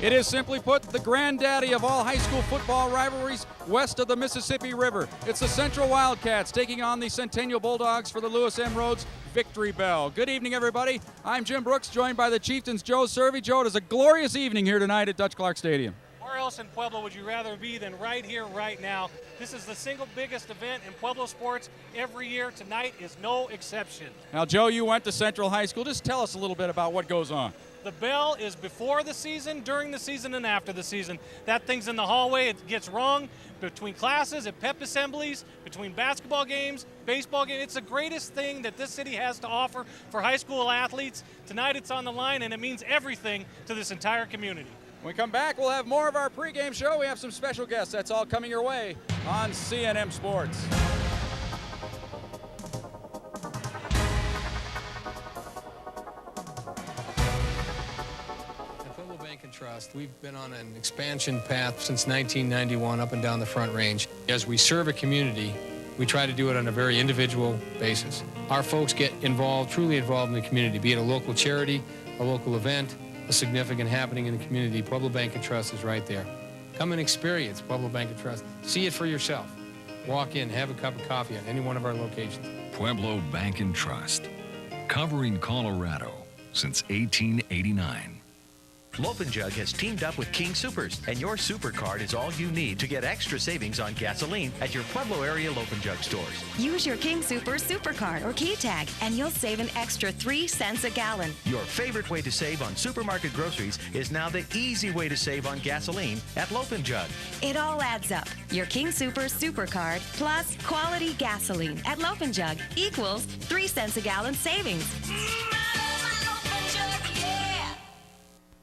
It is, simply put, the granddaddy of all high school football rivalries west of the Mississippi River. It's the Central Wildcats taking on the Centennial Bulldogs for the Lewis M. Rhodes Victory Bell. Good evening, everybody. I'm Jim Brooks, joined by the Chieftains' Joe Servey. Joe, it is a glorious evening here tonight at Dutch Clark Stadium. Where else in Pueblo would you rather be than right here, right now? This is the single biggest event in Pueblo sports every year. Tonight is no exception. Now, Joe, you went to Central High School. Just tell us a little bit about what goes on. The bell is before the season, during the season, and after the season. That thing's in the hallway. It gets rung between classes, at pep assemblies, between basketball games, baseball games. It's the greatest thing that this city has to offer for high school athletes. Tonight it's on the line, and it means everything to this entire community. When we come back, we'll have more of our pregame show. We have some special guests. That's all coming your way on CNM Sports. At Pueblo Bank and Trust, we've been on an expansion path since 1991 up and down the Front Range. As we serve a community, we try to do it on a very individual basis. Our folks get involved, truly involved in the community, be it a local charity, a local event, a significant happening in the community. Pueblo Bank and Trust is right there. Come and experience Pueblo Bank and Trust. See it for yourself. Walk in, have a cup of coffee at any one of our locations. Pueblo Bank and Trust, covering Colorado since 1889. Loaf & Jug has teamed up with King Soopers, and your Super Card is all you need to get extra savings on gasoline at your Pueblo area Loaf & Jug stores. Use your King Soopers Super Card or key tag, and you'll save an extra 3 cents a gallon. Your favorite way to save on supermarket groceries is now the easy way to save on gasoline at Loaf & Jug. It all adds up. Your King Soopers Super Card plus quality gasoline at Loaf & Jug equals 3 cents a gallon savings.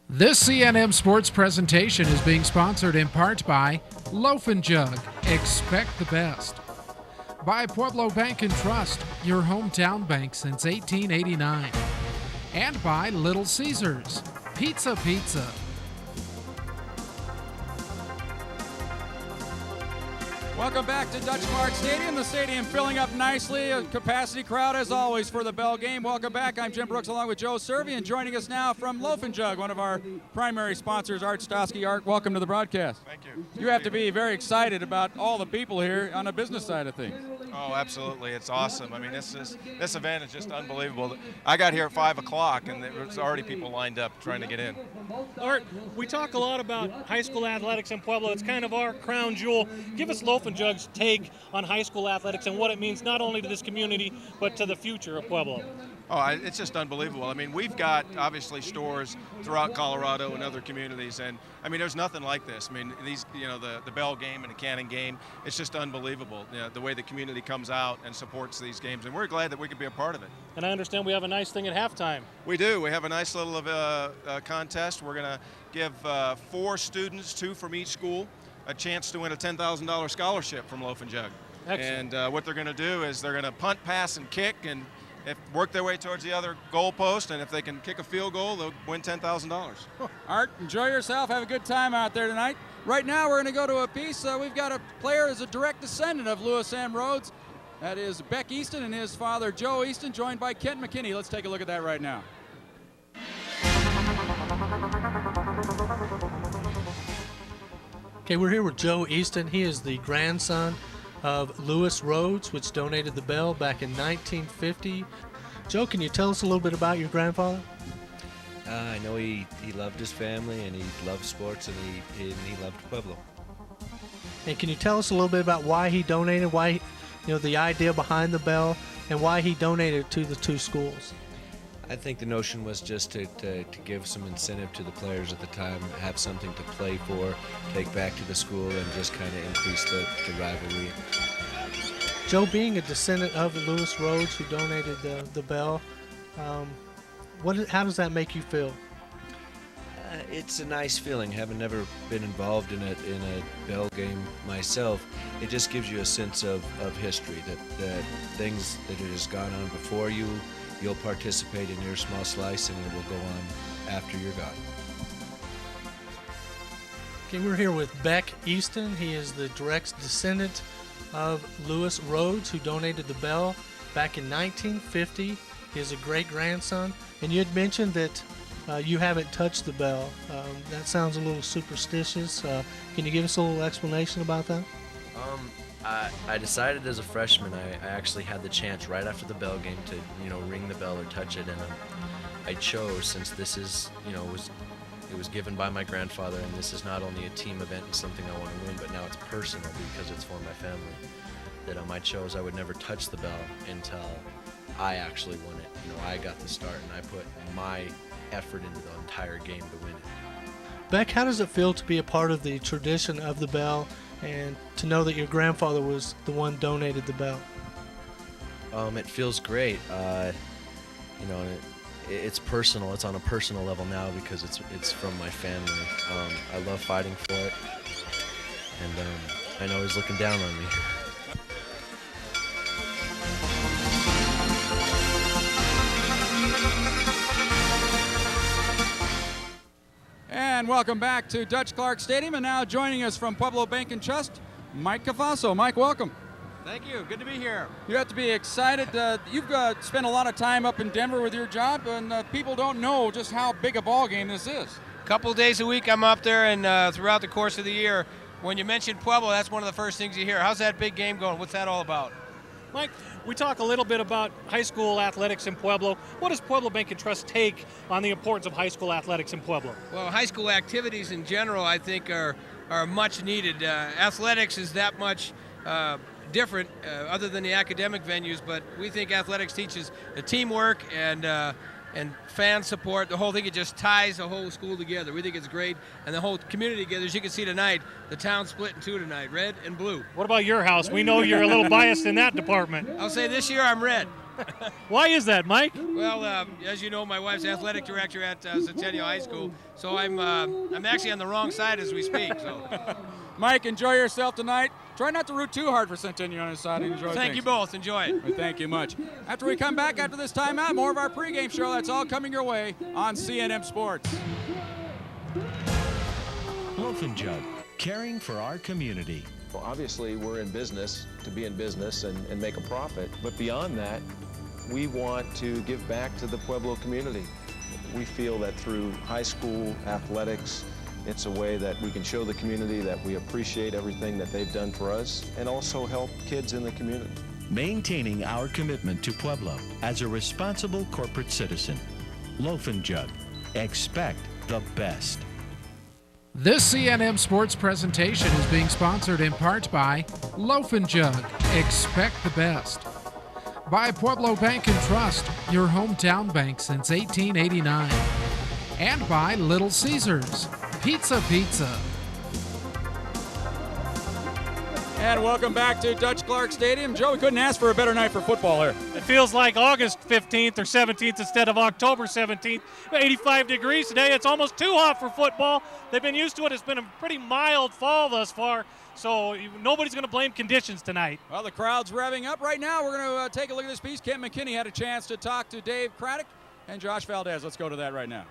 This CNM Sports presentation is being sponsored in part by Loaf & Jug, expect the best. By Pueblo Bank and Trust, your hometown bank since 1889. And by Little Caesars, Pizza Pizza. Welcome back to Dutch Clark Stadium. The stadium filling up nicely. A capacity crowd as always for the Bell game. Welcome back. I'm Jim Brooks along with Joe Servey, and joining us now from Loaf & Jug, one of our primary sponsors, Art Stosky. Art, welcome to the broadcast. Thank you. You have to be very excited about all the people here on the business side of things. Oh, absolutely. It's awesome. I mean, this event is just unbelievable. I got here at 5 o'clock, and there's already people lined up trying to get in. Art, we talk a lot about high school athletics in Pueblo. It's kind of our crown jewel. Give us Loaf & Jug's take on high school athletics and what it means not only to this community, but to the future of Pueblo. Oh, it's just unbelievable. I mean, we've got, obviously, stores throughout Colorado and other communities, and, I mean, there's nothing like this. I mean, these, the Bell game and the Cannon game, it's just unbelievable, the way the community comes out and supports these games, and we're glad that we could be a part of it. And I understand we have a nice thing at halftime. We do. We have a nice little contest. We're going to give 4 students, 2 from each school, a chance to win a $10,000 scholarship from Loaf & Jug. Excellent. And what they're going to do is they're going to punt, pass, and kick, and work their way towards the other goal post, and if they can kick a field goal, they'll win $10,000. Art, enjoy yourself. Have a good time out there tonight. Right now, we're going to go to a piece. We've got a player as a direct descendant of Lewis M. Rhodes. That is Beck Easton and his father, Joe Easton, joined by Kent McKinney. Let's take a look at that right now. Okay, we're here with Joe Easton. He is the grandson of Lewis Rhodes, which donated the bell back in 1950. Joe, can you tell us a little bit about your grandfather? I know he loved his family, and he loved sports, and he loved Pueblo. And can you tell us a little bit about why he donated, why, the idea behind the bell, and why he donated to the 2 schools? I think the notion was just to give some incentive to the players at the time, have something to play for, take back to the school, and just kind of increase the rivalry. Joe, being a descendant of Lewis Rhodes, who donated the bell, how does that make you feel? It's a nice feeling, having never been involved in a bell game myself. It just gives you a sense of history, that things that has gone on before you, you'll participate in your small slice, and it will go on after you're gone. Okay, we're here with Beck Easton. He is the direct descendant of Lewis Rhodes, who donated the bell back in 1950. He is a great-grandson. And you had mentioned that you haven't touched the bell. That sounds a little superstitious. Can you give us a little explanation about that? I decided as a freshman, I actually had the chance right after the bell game to, ring the bell or touch it, and I chose, since this is, it was given by my grandfather, and this is not only a team event and something I want to win, but now it's personal because it's for my family, that I chose I would never touch the bell until I actually won it. I got the start, and I put my effort into the entire game to win it. Beck, how does it feel to be a part of the tradition of the bell and to know that your grandfather was the one donated the bell? It feels great. It's personal. It's on a personal level now because it's from my family. I love fighting for it, and I know he's looking down on me. And welcome back to Dutch Clark Stadium. And now joining us from Pueblo Bank and Trust, Mike Cavasso. Mike, welcome. Thank you. Good to be here. You have to be excited. You've spent a lot of time up in Denver with your job, and people don't know just how big a ball game this is. A couple of days a week I'm up there, and throughout the course of the year, when you mention Pueblo, that's one of the first things you hear. How's that big game going? What's that all about? Mike, we talk a little bit about high school athletics in Pueblo. What does Pueblo Bank and Trust take on the importance of high school athletics in Pueblo? Well, high school activities in general, I think, are much needed. Athletics is that much different other than the academic venues, but we think athletics teaches teamwork and fan support. The whole thing, it just ties the whole school together. We think it's great, and the whole community together. As you can see tonight, the town's split in two tonight, red and blue. What about your house? We know you're a little biased in that department. I'll say this year I'm red. Why is that, Mike? Well, as you know, my wife's athletic director at Centennial High School, so I'm actually on the wrong side as we speak. So, Mike, enjoy yourself tonight. Try not to root too hard for Centennial on his side. Enjoy Thank you both. Enjoy it. Well, thank you much. After we come back after this timeout, more of our pregame show. That's all coming your way on CNM Sports. Loaf & Jug, caring for our community. Well, obviously, we're in business to be in business and make a profit. But beyond that, we want to give back to the Pueblo community. We feel that through high school athletics, it's a way that we can show the community that we appreciate everything that they've done for us and also help kids in the community. Maintaining our commitment to Pueblo as a responsible corporate citizen. Loaf & Jug, expect the best. This CNM Sports presentation is being sponsored in part by Loaf & Jug, expect the best. By Pueblo Bank and Trust, your hometown bank since 1889. And by Little Caesars, Pizza. And welcome back to Dutch Clark Stadium. Joe, we couldn't ask for a better night for football here. It feels like August 15th or 17th instead of October 17th. 85 degrees today. It's almost too hot for football. They've been used to it. It's been a pretty mild fall thus far, so nobody's going to blame conditions tonight. Well, the crowd's revving up right now. We're going to take a look at this piece. Kent McKinney had a chance to talk to Dave Craddock and Josh Valdez. Let's go to that right now.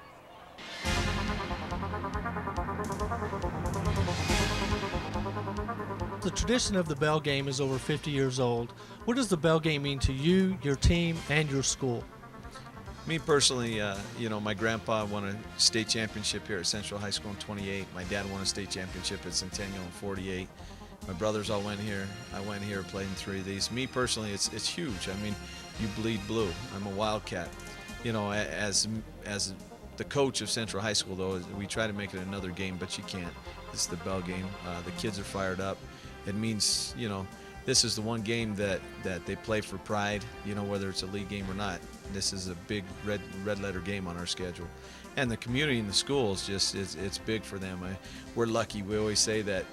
The tradition of the bell game is over 50 years old. What does the bell game mean to you, your team, and your school? Me personally, my grandpa won a state championship here at Central High School in 28. My dad won a state championship at Centennial in 48. My brothers all went here. I went here, played in 3 of these. Me personally, it's huge. I mean, you bleed blue. I'm a Wildcat. As the coach of Central High School, though, we try to make it another game, but you can't. It's the bell game. The kids are fired up. It means, this is the one game that they play for pride, whether it's a league game or not. This is a big red letter game on our schedule. And the community and the schools, it's big for them. We're lucky. We always say that,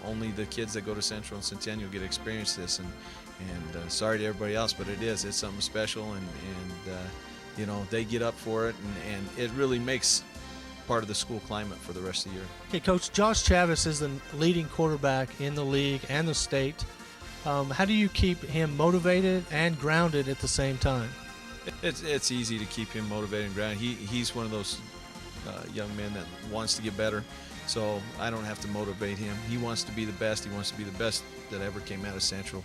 only the kids that go to Central and Centennial get to experience this. And sorry to everybody else, but it's something special. And they get up for it, and it really makes part of the school climate for the rest of the year. Okay, Coach, Josh Chavez is the leading quarterback in the league and the state. How do you keep him motivated and grounded at the same time? It's easy to keep him motivated and grounded. He's one of those young men that wants to get better, so I don't have to motivate him. He wants to be the best. He wants to be the best that ever came out of Central.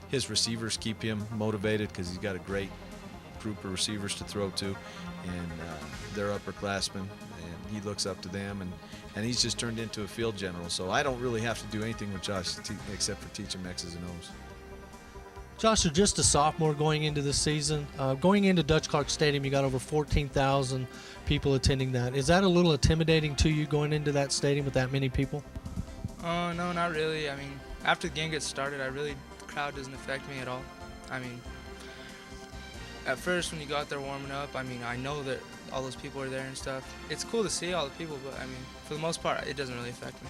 His receivers keep him motivated because he's got a great group of receivers to throw to, and they're upperclassmen, and he looks up to them, and he's just turned into a field general. So I don't really have to do anything with Josh except for teach him X's and O's. Josh, you're just a sophomore going into this season. Going into Dutch Clark Stadium, you got over 14,000 people attending that. Is that a little intimidating to you going into that stadium with that many people? No, not really. I mean, after the game gets started, the crowd doesn't affect me at all. I mean, at first when you go out there warming up, I mean, I know that all those people are there and stuff. It's cool to see all the people, but I mean, for the most part, it doesn't really affect me.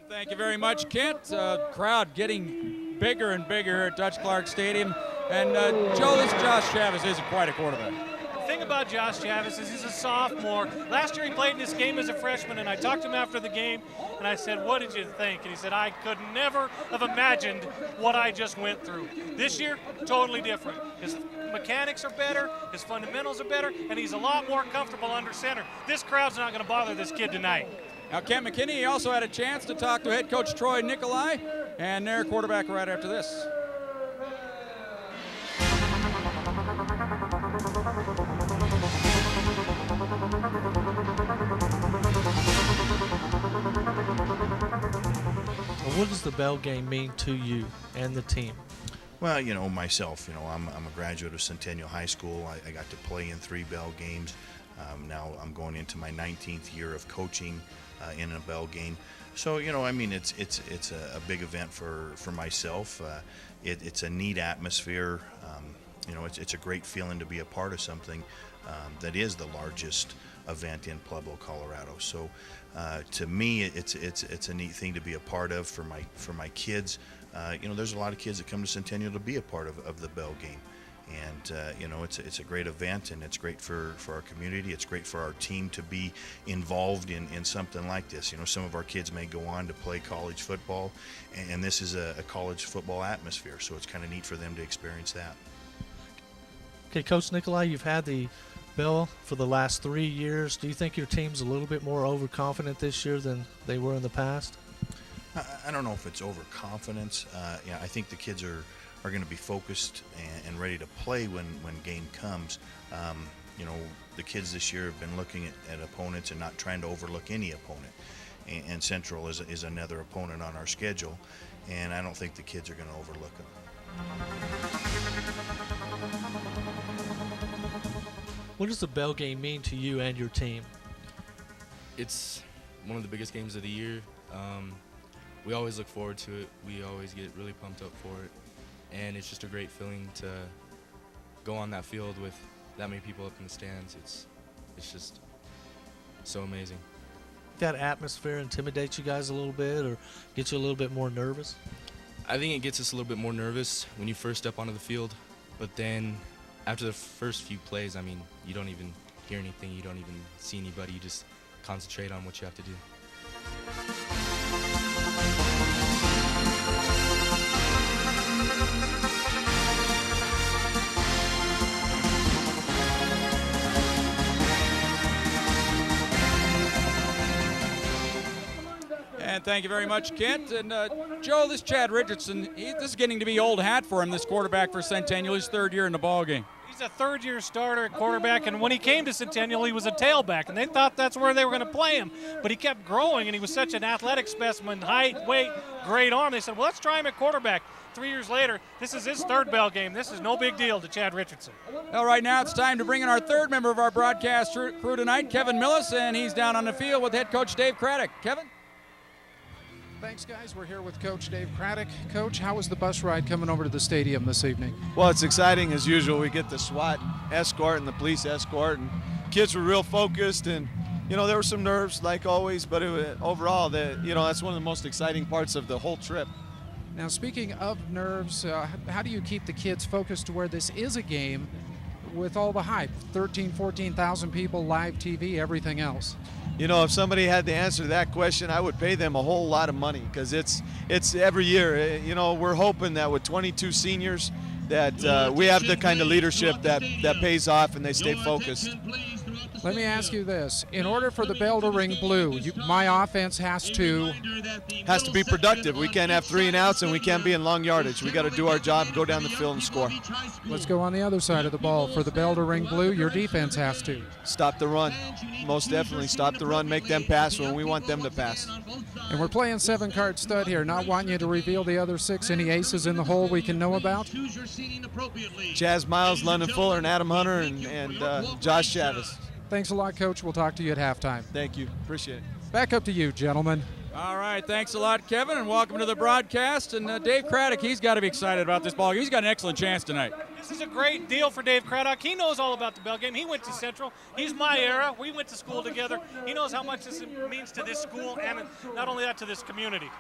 Thank you very much, Kent. Crowd getting bigger and bigger at Dutch Clark Stadium. And Joe, this Josh Chavez isn't quite a quarterback. The thing about Josh Chavez is he's a sophomore. Last year he played in this game as a freshman, and I talked to him after the game, and I said, what did you think? And he said, I could never have imagined what I just went through. This year, totally different. His mechanics are better, his fundamentals are better, and he's a lot more comfortable under center. This crowd's not going to bother this kid tonight. Now, Kent McKinney also had a chance to talk to head coach Troy Nicolai, and their quarterback right after this. What does the Bell game mean to you and the team? Well, you know, myself, I'm a graduate of Centennial High School. I got to play in 3 Bell games. Now I'm going into my 19th year of coaching in a Bell game. So, I mean, it's a big event for myself. It's a neat atmosphere. It's a great feeling to be a part of something that is the largest event in Pueblo, Colorado. So, to me, it's a neat thing to be a part of for my kids. There's a lot of kids that come to Centennial to be a part of the Bell game. And it's a great event, and it's great for our community. It's great for our team to be involved in something like this. Some of our kids may go on to play college football, and this is a college football atmosphere, so it's kind of neat for them to experience that. Okay, Coach Nicolai, you've had the Bell for the last 3 years. Do you think your team's a little bit more overconfident this year than they were in the past? I don't know if it's overconfidence. I think the kids are going to be focused and ready to play when game comes. The kids this year have been looking at opponents and not trying to overlook any opponent. And Central is another opponent on our schedule, and I don't think the kids are going to overlook them. What does the Bell game mean to you and your team? It's one of the biggest games of the year. We always look forward to it. We always get really pumped up for it. And it's just a great feeling to go on that field with that many people up in the stands. It's just so amazing. That atmosphere intimidates you guys a little bit or gets you a little bit more nervous? I think it gets us a little bit more nervous when you first step onto the field. But then after the first few plays, I mean, you don't even hear anything. You don't even see anybody. You just concentrate on what you have to do. And thank you very much, Kent. And Joe, this Chad Richardson, this is getting to be old hat for him, this quarterback for Centennial, his 3rd year in the ball game. He's a 3rd-year starter at quarterback, and when he came to Centennial, he was a tailback, and they thought that's where they were going to play him. But he kept growing, and he was such an athletic specimen, height, weight, great arm. They said, well, let's try him at quarterback. 3 years later, this is his 3rd Bell game. This is no big deal to Chad Richardson. Well, right now it's time to bring in our 3rd member of our broadcast crew tonight, Kevin Millis, and he's down on the field with head coach Dave Craddock. Kevin? Thanks, guys. We're here with Coach Dave Craddock. Coach, how was the bus ride coming over to the stadium this evening? Well, it's exciting as usual. We get the SWAT escort and the police escort, and kids were real focused, and there were some nerves like always, but overall, that's one of the most exciting parts of the whole trip. Now, speaking of nerves, how do you keep the kids focused to where this is a game with all the hype, 13,000, 14,000 people, live TV, everything else? You know, if somebody had the answer to that question, I would pay them a whole lot of money, because it's every year. You know, we're hoping that with 22 seniors that we have the kind of leadership that pays off and they stay focused. Let me ask you this. In order for the bell to ring blue, my offense has to be productive. We can't have 3 and outs, and we can't be in long yardage. We got to do our job, go down the field and score. Let's go on the other side of the ball. For the bell to ring blue, your defense has to stop the run. Most definitely stop the run, make them pass when we want them to pass. And we're playing 7-card stud here. Not wanting you to reveal the other 6. Any aces in the hole we can know about? Chaz Miles, London Fuller, and Adam Hunter, and Josh Chavez. Thanks a lot, Coach. We'll talk to you at halftime. Thank you. Appreciate it. Back up to you, gentlemen. All right, thanks a lot, Kevin, and welcome to the broadcast. And Dave Craddock, he's got to be excited about this ball game. He's got an excellent chance tonight. This is a great deal for Dave Craddock. He knows all about the bell game. He went to Central. He's my era. We went to school together. He knows how much this means to this school and not only that, to this community.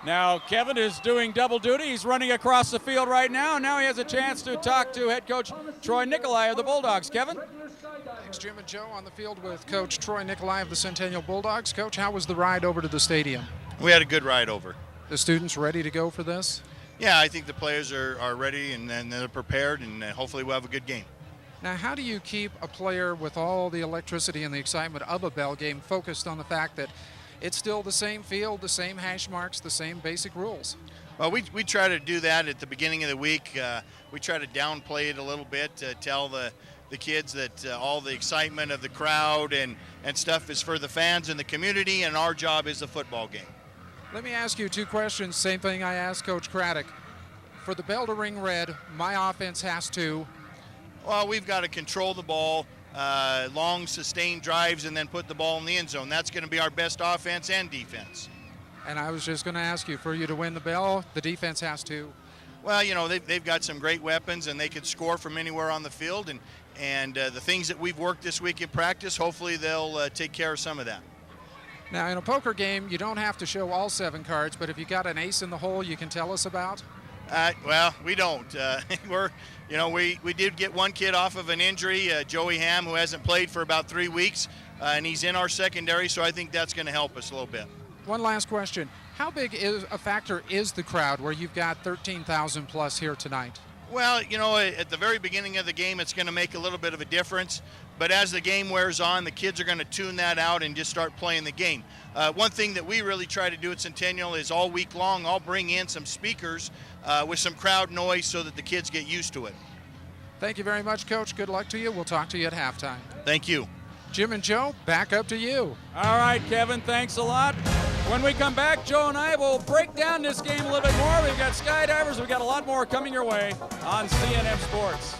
Now, Kevin is doing double duty. He's running across the field right now. Now he has a chance to talk to head coach Troy Nicolai of the Bulldogs. Kevin? Thanks, Jim and Joe. On the field with Coach Troy Nicolai of the Centennial Bulldogs. Coach, how was the ride over to the stadium? We had a good ride over. The students ready to go for this? Yeah, I think the players are ready and they're prepared, and hopefully we'll have a good game. Now, how do you keep a player with all the electricity and the excitement of a bell game focused on the fact that it's still the same field, the same hash marks, the same basic rules? Well, we try to do that at the beginning of the week. We try to downplay it a little bit to tell the kids that all the excitement of the crowd and stuff is for the fans and the community, and our job is the football game. Let me ask you 2 questions, same thing I asked Coach Craddock. For the bell to ring red, my offense has to? Well, we've got to control the ball, long sustained drives, and then put the ball in the end zone. That's going to be our best offense and defense. And I was just going to ask you, for you to win the bell, the defense has to? Well, you know, they've got some great weapons, and they could score from anywhere on the field, and the things that we've worked this week in practice, hopefully they'll take care of some of that. Now, in a poker game, you don't have to show all 7 cards, but if you got an ace in the hole you can tell us about? Well, we don't. We did get one kid off of an injury, Joey Ham, who hasn't played for about 3 weeks, and he's in our secondary, so I think that's going to help us a little bit. One last question. How big is a factor is the crowd where you've got 13,000 plus here tonight? Well, you know, at the very beginning of the game, it's going to make a little bit of a difference. But as the game wears on, the kids are going to tune that out and just start playing the game. One thing that we really try to do at Centennial is all week long, I'll bring in some speakers with some crowd noise so that the kids get used to it. Thank you very much, Coach. Good luck to you. We'll talk to you at halftime. Thank you. Jim and Joe, back up to you. All right, Kevin, thanks a lot. When we come back, Joe and I will break down this game a little bit more. We've got skydivers. We've got a lot more coming your way on CNM Sports.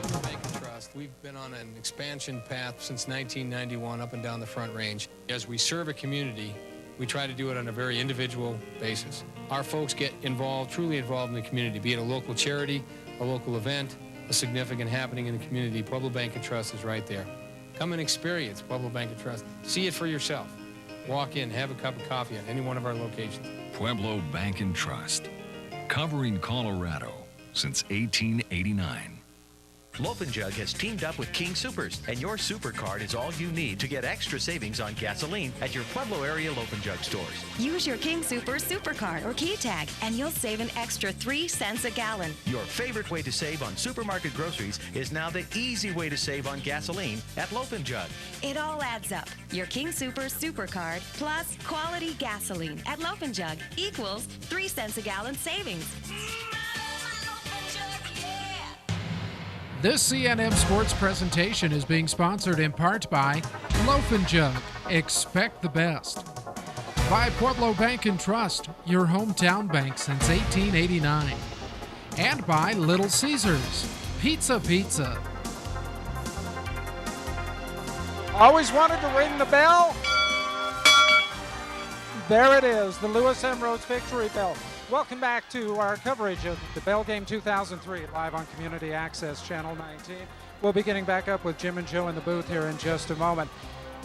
Pueblo Bank and Trust, we've been on an expansion path since 1991 up and down the Front Range. As we serve a community, we try to do it on a very individual basis. Our folks get involved, truly involved in the community, be it a local charity, a local event, a significant happening in the community. Pueblo Bank and Trust is right there. Come and experience Pueblo Bank and Trust. See it for yourself. Walk in, have a cup of coffee at any one of our locations. Pueblo Bank and Trust, covering Colorado since 1889. Loaf & Jug has teamed up with King Soopers, and your Super Card is all you need to get extra savings on gasoline at your Pueblo area Loaf & Jug stores. Use your King Soopers Super Card or key tag, and you'll save an extra 3 cents a gallon. Your favorite way to save on supermarket groceries is now the easy way to save on gasoline at Loaf & Jug. It all adds up. Your King Soopers Super Card plus quality gasoline at Loaf & Jug equals 3 cents a gallon savings. This CNM Sports presentation is being sponsored in part by Loaf & Jug, expect the best. By Pueblo Bank and Trust, your hometown bank since 1889. And by Little Caesars, Pizza. Always wanted to ring the bell? There it is, the Lewis M. Rhodes Victory Bell. Welcome back to our coverage of the Bell Game 2003, live on Community Access Channel 19. We'll be getting back up with Jim and Joe in the booth here in just a moment.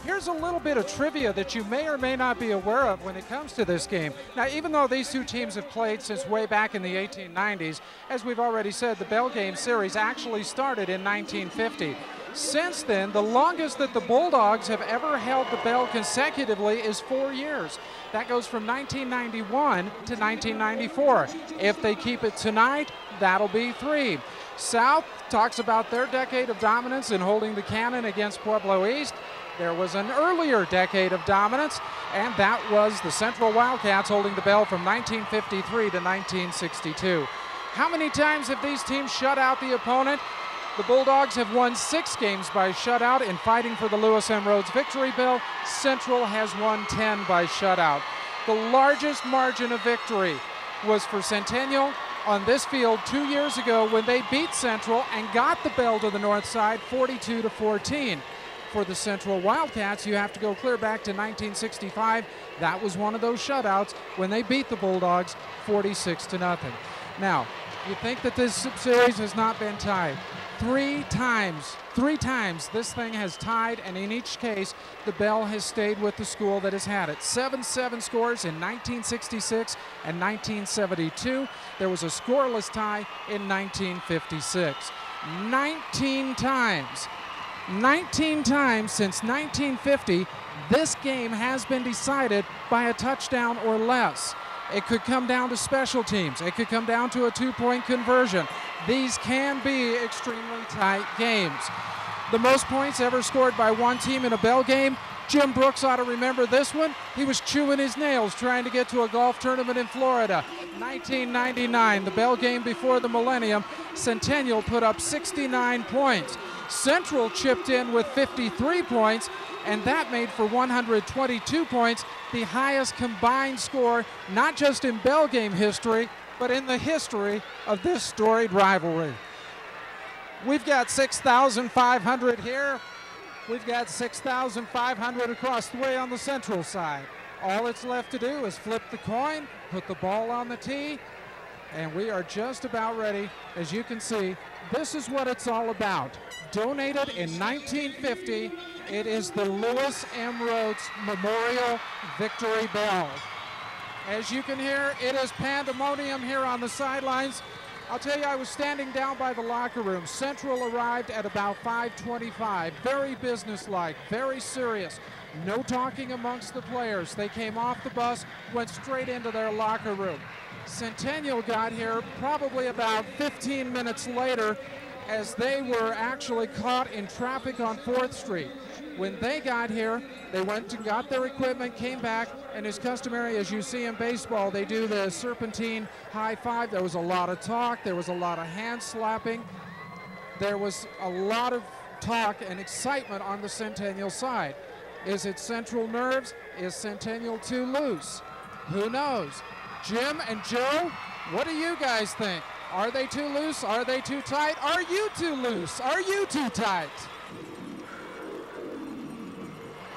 Here's a little bit of trivia that you may or may not be aware of when it comes to this game. Now, even though these two teams have played since way back in the 1890s, as we've already said, the Bell Game series actually started in 1950. Since then, the longest that the Bulldogs have ever held the bell consecutively is 4 years. That goes from 1991 to 1994. If they keep it tonight, that'll be 3. South talks about their decade of dominance in holding the cannon against Pueblo East. There was an earlier decade of dominance, and that was the Central Wildcats holding the bell from 1953 to 1962. How many times have these teams shut out the opponent? The Bulldogs have won 6 games by shutout in fighting for the Lewis M. Rhodes victory bell. Central has won 10 by shutout. The largest margin of victory was for Centennial on this field 2 years ago when they beat Central and got the bell to the north side 42-14. For the Central Wildcats, you have to go clear back to 1965. That was one of those shutouts when they beat the Bulldogs 46-0. Now, you think that this series has not been tied. 3 times this thing has tied, and in each case, the bell has stayed with the school that has had it. 7-7 scores in 1966 and 1972. There was a scoreless tie in 1956. 19 times since 1950, this game has been decided by a touchdown or less. It could come down to special teams. It could come down to a 2-point conversion. These can be extremely tight games. The most points ever scored by one team in a bell game, Jim Brooks ought to remember this one. He was chewing his nails trying to get to a golf tournament in Florida. 1999, the bell game before the millennium, Centennial put up 69 points. Central chipped in with 53 points, and that made for 122 points, the highest combined score, not just in bell game history, but in the history of this storied rivalry. We've got 6,500 here. We've got 6,500 across the way on the Central side. All it's left to do is flip the coin, put the ball on the tee, and we are just about ready. As you can see, this is what it's all about. Donated in 1950, it is the Lewis M. Rhodes Memorial Victory Bell. As you can hear, it is pandemonium here on the sidelines. I'll tell you, I was standing down by the locker room. Central arrived at about 5:25. Very businesslike, very serious. No talking amongst the players. They came off the bus, went straight into their locker room. Centennial got here probably about 15 minutes later, as they were actually caught in traffic on 4th Street. When they got here, they went and got their equipment, came back, and as customary, as you see in baseball, they do the serpentine high five. There was a lot of talk. There was a lot of hand slapping. There was a lot of talk and excitement on the Centennial side. Is it Central nerves? Is Centennial too loose? Who knows? Jim and Joe, what do you guys think? Are they too loose? Are they too tight? Are you too loose? Are you too tight?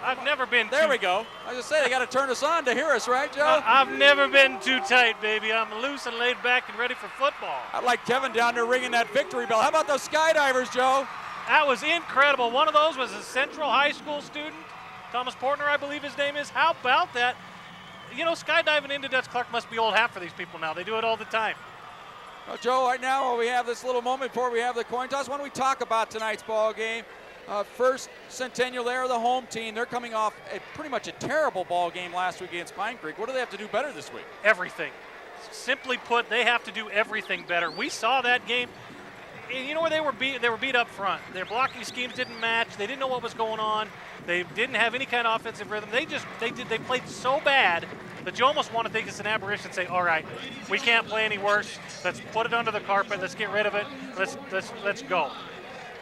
I've never been There we go. I was going to say, they got to turn us on to hear us, right, Joe? I've never been too tight, baby. I'm loose and laid back and ready for football. I'd like Kevin down there ringing that victory bell. How about those skydivers, Joe? That was incredible. One of those was a Central High School student, Thomas Portner, I believe his name is. How about that? You know, skydiving into Dutch Clark must be old hat for these people now. They do it all the time. Well, Joe, right now we have this little moment before we have the coin toss. Why don't we talk about tonight's ball game? First, Centennial, they're the home team. They're coming off pretty much a terrible ball game last week against Pine Creek. What do they have to do better this week? Everything. Simply put, they have to do everything better. We saw that game. You know where they were beat? They were beat up front. Their blocking schemes didn't match. They didn't know what was going on. They didn't have any kind of offensive rhythm. They played so bad that you almost want to think it's an aberration and say, all right, we can't play any worse. Let's put it under the carpet. Let's get rid of it. Let's go.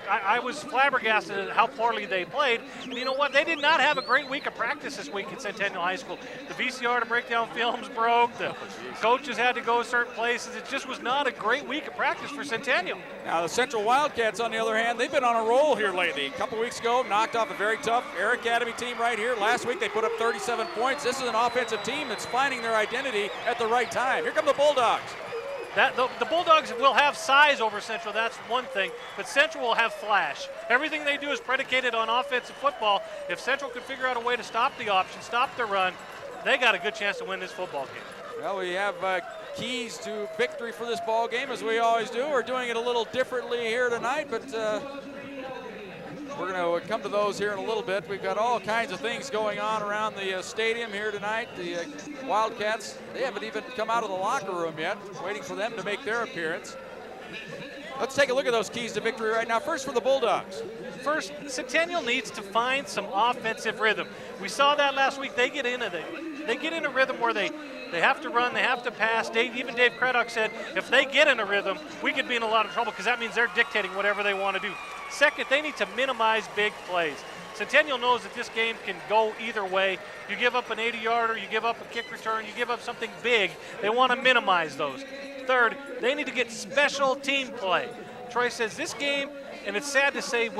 I was flabbergasted at how poorly they played. And you know what? They did not have a great week of practice this week at Centennial High School. The VCR to break down films broke. The coaches had to go certain places. It just was not a great week of practice for Centennial. Now, the Central Wildcats, on the other hand, they've been on a roll here lately. A couple weeks ago, knocked off a very tough Air Academy team right here. Last week, they put up 37 points. This is an offensive team that's finding their identity at the right time. Here come the Bulldogs. The Bulldogs will have size over Central, that's one thing, but Central will have flash. Everything they do is predicated on offensive football. If Central can figure out a way to stop the option, stop the run, they got a good chance to win this football game. Well, we have keys to victory for this ball game, as we always do. We're doing it a little differently here tonight, but We're going to come to those here in a little bit. We've got all kinds of things going on around the stadium here tonight. The Wildcats, they haven't even come out of the locker room yet. Waiting for them to make their appearance. Let's take a look at those keys to victory right now. First for the Bulldogs. First, Centennial needs to find some offensive rhythm. We saw that last week. They get in a rhythm where they have to run, they have to pass. Even Dave Craddock said if they get in a rhythm, we could be in a lot of trouble because that means they're dictating whatever they want to do. Second, they need to minimize big plays. Centennial knows that this game can go either way. You give up an 80-yarder, you give up a kick return, you give up something big. They want to minimize those. Third, they need to get special team play. Troy says this game, and it's sad to say,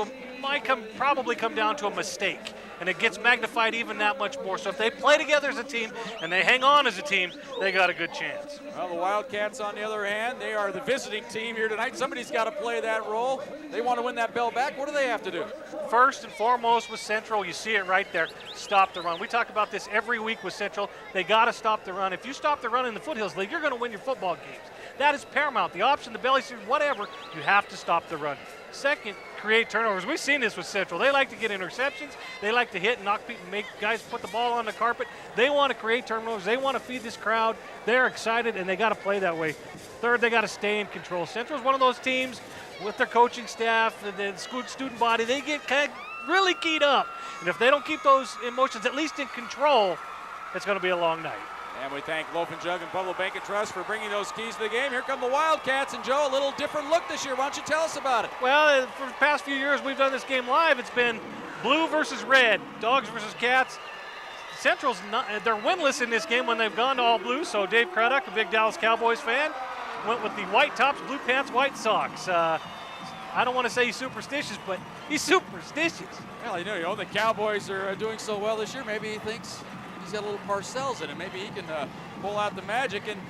might probably come down to a mistake, and it gets magnified even that much more. So if they play together as a team and they hang on as a team, they got a good chance. Well, the Wildcats, on the other hand, they are the visiting team here tonight. Somebody's got to play that role. They want to win that bell back. What do they have to do? First and foremost with Central, you see it right there, stop the run. We talk about this every week with Central. They got to stop the run. If you stop the run in the Foothills League, you're going to win your football games. That is paramount. The option, the belly series, whatever, you have to stop the run. Second, create turnovers. We've seen this with Central. They like to get interceptions. They like to hit and knock people, make guys put the ball on the carpet. They want to create turnovers. They want to feed this crowd. They're excited, and they got to play that way. Third, they got to stay in control. Central's one of those teams with their coaching staff, the student body, they get kind of really keyed up. And if they don't keep those emotions at least in control, it's going to be a long night. And we thank Loaf & Jug and Pueblo Bank & Trust for bringing those keys to the game. Here come the Wildcats. And, Joe, a little different look this year. Why don't you tell us about it? Well, for the past few years we've done this game live. It's been blue versus red, dogs versus cats. Central's they're winless in this game when they've gone to all blue. So Dave Craddock, a big Dallas Cowboys fan, went with the white tops, blue pants, white socks. I don't want to say he's superstitious, but he's superstitious. Well, you know, the Cowboys are doing so well this year. Maybe he thinks he's got a little Parcells in it. Maybe he can pull out the magic. And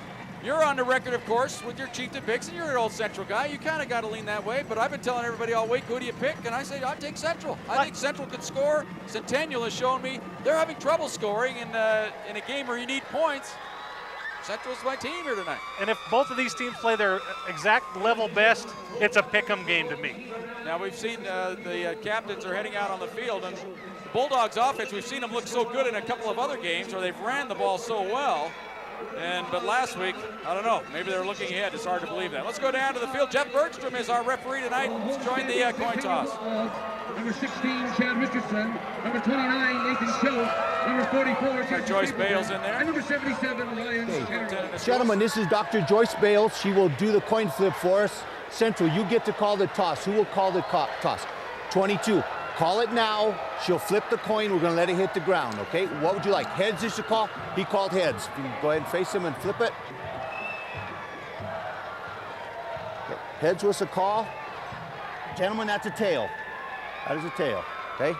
you're on the record, of course, with your Chieftain picks, and you're an old Central guy. You kind of got to lean that way. But I've been telling everybody all week, who do you pick? And I say, I'd take Central. I think Central could score. Centennial has shown me they're having trouble scoring in a game where you need points. Central's my team here tonight. And if both of these teams play their exact level best, it's a pick-em game to me. Now we've seen the captains are heading out on the field, and the Bulldogs offense, we've seen them look so good in a couple of other games where they've ran the ball so well. But last week, I don't know, maybe they're looking ahead. It's hard to believe that. Let's go down to the field. Jeff Bergstrom is our referee tonight. He's joined the coin toss. Number 16, Chad Richardson. Number 29, Nathan Choate. Number 44, Joyce Bales in there. And number 77, Ryan. Gentlemen, this is Dr. Joyce Bales. She will do the coin flip for us. Central, you get to call the toss. Who will call the toss? 22. Call it now. She'll flip the coin. We're going to let it hit the ground, okay? What would you like? Heads is your call? He called heads. You can go ahead and face him and flip it. Okay. Heads was a call. Gentlemen, that's a tail. That is a tail, okay?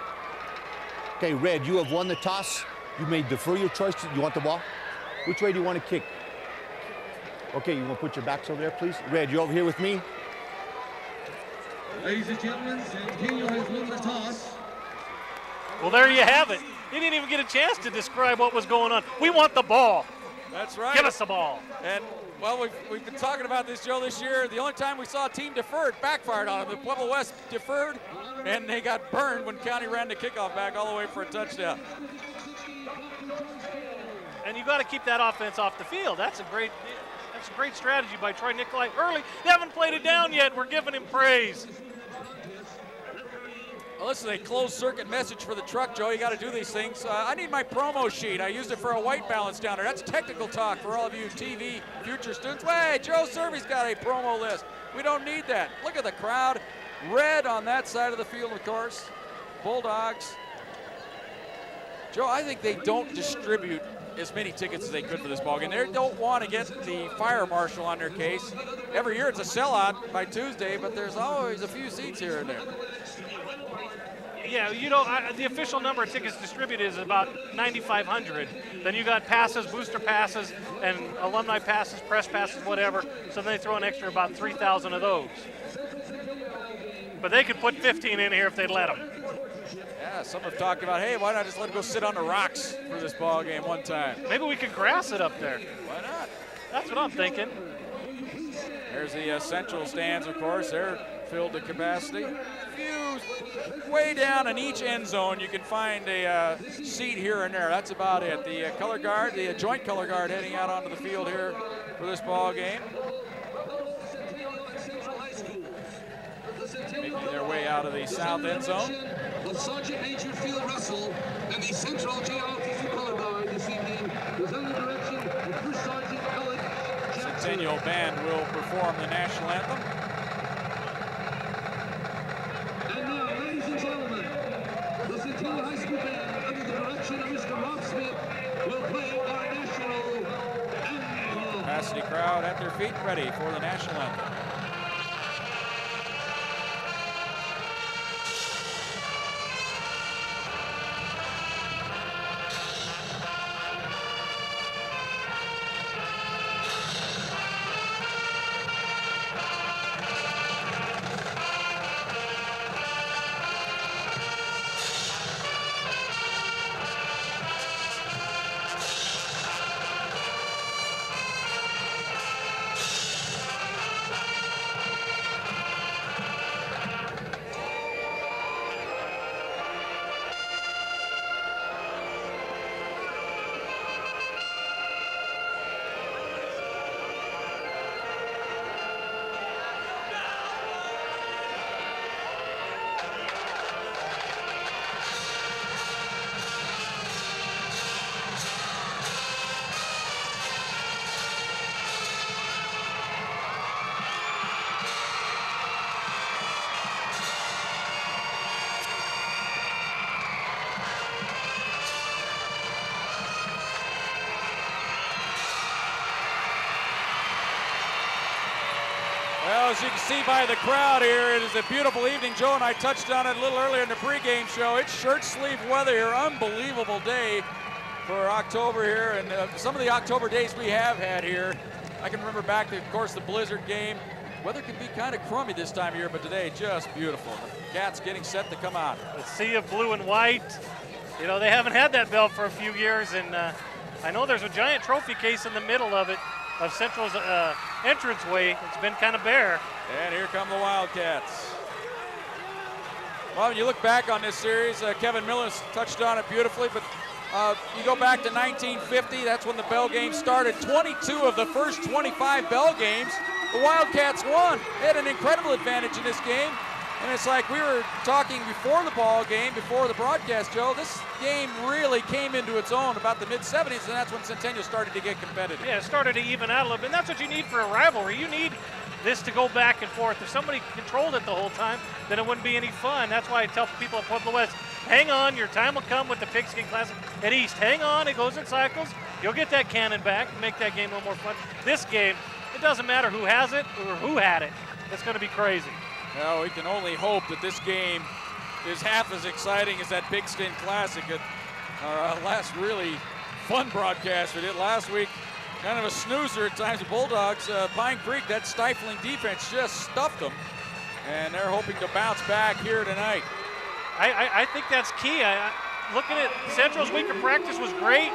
Okay, Red, you have won the toss. You may defer your choice. You want the ball? Which way do you want to kick? Okay, you want to put your backs over there, please? Red, you over here with me? Ladies and gentlemen, Centennial has won the toss. Well, there you have it. He didn't even get a chance to describe what was going on. We want the ball. That's right. Give us the ball. And, well, we've been talking about this, Joe, this year. The only time we saw a team defer, it backfired on them. The Pueblo West deferred, and they got burned when County ran the kickoff back all the way for a touchdown. And you got to keep that offense off the field. That's a great strategy by Troy Nicolai early. They haven't played it down yet. We're giving him praise. Well, this is a closed circuit message for the truck, Joe. You got to do these things. I need my promo sheet. I used it for a white balance down there. That's technical talk for all of you TV future students. Wait, Joe Servy's got a promo list. We don't need that. Look at the crowd. Red on that side of the field, of course. Bulldogs. Joe, I think they don't distribute as many tickets as they could for this ballgame. They don't want to get the fire marshal on their case. Every year it's a sellout by Tuesday, but there's always a few seats here and there. Yeah, you know, the official number of tickets distributed is about 9,500. Then you got passes, booster passes, and alumni passes, press passes, whatever. So then they throw an extra about 3,000 of those. But they could put 15 in here if they'd let them. Yeah, some have talked about, hey, why not just let them go sit on the rocks for this ball game one time? Maybe we could grass it up there. Why not? That's what I'm thinking. There's the Central stands, of course. They're filled to capacity. Way down in each end zone, you can find a seat here and there. That's about it. The color guard, the joint color guard heading out onto the field here for this ball game. Making their way out of the south end zone. With Sergeant Major Phil Russell and the Central JRTC color guard this evening was under the direction of First Sergeant College. Centennial Band will perform the national anthem. And now, ladies and gentlemen, the Centennial High School Band, under the direction of Mr. Rob Smith, will play our national anthem. Capacity crowd at their feet, ready for the national anthem. Well, as you can see by the crowd here, it is a beautiful evening. Joe and I touched on it a little earlier in the pregame show. It's shirt sleeve weather here. Unbelievable day for October here, and some of the October days we have had here. I can remember back to, of course, the Blizzard game. Weather can be kind of crummy this time of year, but today just beautiful. The Cats getting set to come out. A sea of blue and white. You know, they haven't had that belt for a few years, and I know there's a giant trophy case in the middle of it, of Central's entranceway. It's been kind of bare. And here come the Wildcats. Well, when you look back on this series, Kevin Millis touched on it beautifully, but you go back to 1950, that's when the Bell game started. 22 of the first 25 Bell games, the Wildcats won. They had an incredible advantage in this game. And it's like we were talking before the ball game, before the broadcast, Joe, this game really came into its own about the mid-70s, and that's when Centennial started to get competitive. Yeah, it started to even out a little bit, and that's what you need for a rivalry. You need this to go back and forth. If somebody controlled it the whole time, then it wouldn't be any fun. That's why I tell people at Pueblo West, hang on, your time will come with the Pigskin Classic at East. Hang on, it goes in cycles. You'll get that cannon back and make that game a little more fun. This game, it doesn't matter who has it or who had it. It's going to be crazy. Well, we can only hope that this game is half as exciting as that Pigskin Classic at our last really fun broadcast we did last week. Kind of a snoozer at times. The Bulldogs, Pine Creek, that stifling defense just stuffed them, and they're hoping to bounce back here tonight. I think that's key. Looking at Central's week of practice was great.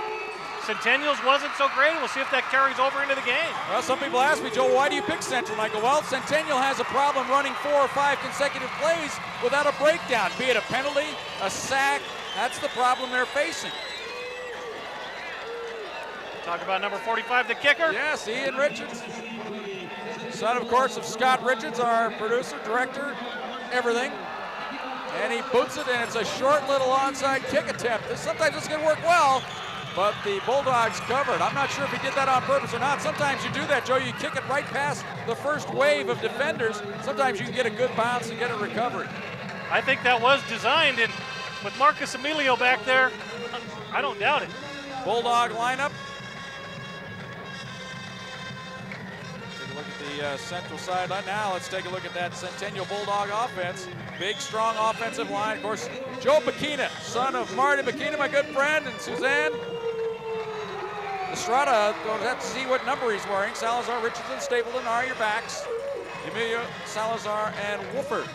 Centennial's wasn't so great. We'll see if that carries over into the game. Well, some people ask me, Joe, why do you pick Central? And I go, well, Centennial has a problem running 4 or 5 consecutive plays without a breakdown, be it a penalty, a sack. That's the problem they're facing. Talk about number 45, the kicker. Yes, Ian Richards. Son, of course, of Scott Richards, our producer, director, everything. And he boots it, and it's a short little onside kick attempt. Sometimes it's going to work well, but the Bulldogs covered. I'm not sure if he did that on purpose or not. Sometimes you do that, Joe. You kick it right past the first wave of defenders. Sometimes you can get a good bounce and get a recovery. I think that was designed, and with Marcus Emilio back there, I don't doubt it. Bulldog lineup. Take a look at the Central sideline. Now let's take a look at that Centennial Bulldog offense. Big, strong offensive line. Of course, Joe Bikina, son of Marty Bikina, my good friend, and Suzanne Estrada. We'll have to see what number he's wearing. Salazar, Richardson, Stapleton are your backs. Emilio, Salazar, and Wolford.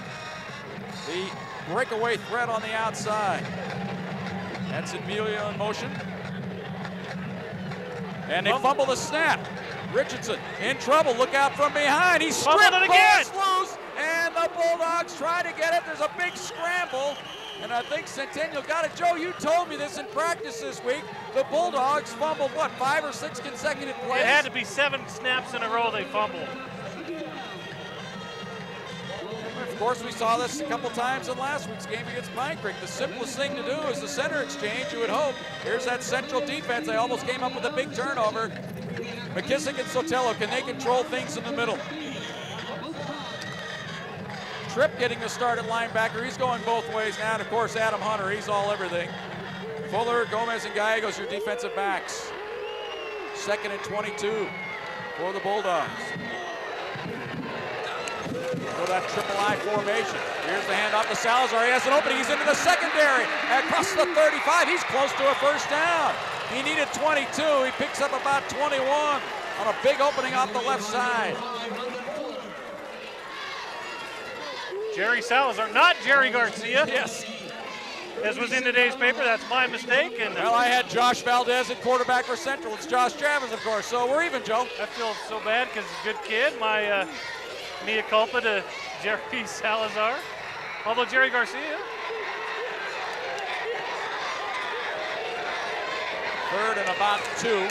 The breakaway threat on the outside. That's Emilio in motion. And they fumble the snap. Richardson in trouble. Look out from behind. He's stripped. Fumbled it again. Loose, and the Bulldogs try to get it. There's a big scramble, and I think Centennial got it. Joe, you told me this in practice this week. The Bulldogs fumbled, what, 5 or 6 consecutive plays? It had to be 7 snaps in a row they fumbled. Of course, we saw this a couple times in last week's game against Pine Creek. The simplest thing to do is the center exchange, you would hope. Here's that Central defense. They almost came up with a big turnover. McKissick and Sotelo, can they control things in the middle? Tripp getting the start at linebacker. He's going both ways now. And of course, Adam Hunter, he's all everything. Fuller, Gomez, and Gallegos, your defensive backs. 2nd and 22 for the Bulldogs. Go that triple I formation. Here's the handoff to Salazar. He has an opening. He's into the secondary. Across the 35. He's close to a first down. He needed 22. He picks up about 21 on a big opening off the left side. Jerry Salazar, not Jerry Garcia. Yes. As was in today's paper, that's my mistake. And well, I had Josh Valdez at quarterback for Central. It's Josh Travis, of course, so we're even, Joe. I feel so bad because he's a good kid. My mea culpa to Jerry Salazar. Although Jerry Garcia. 3rd and about 2.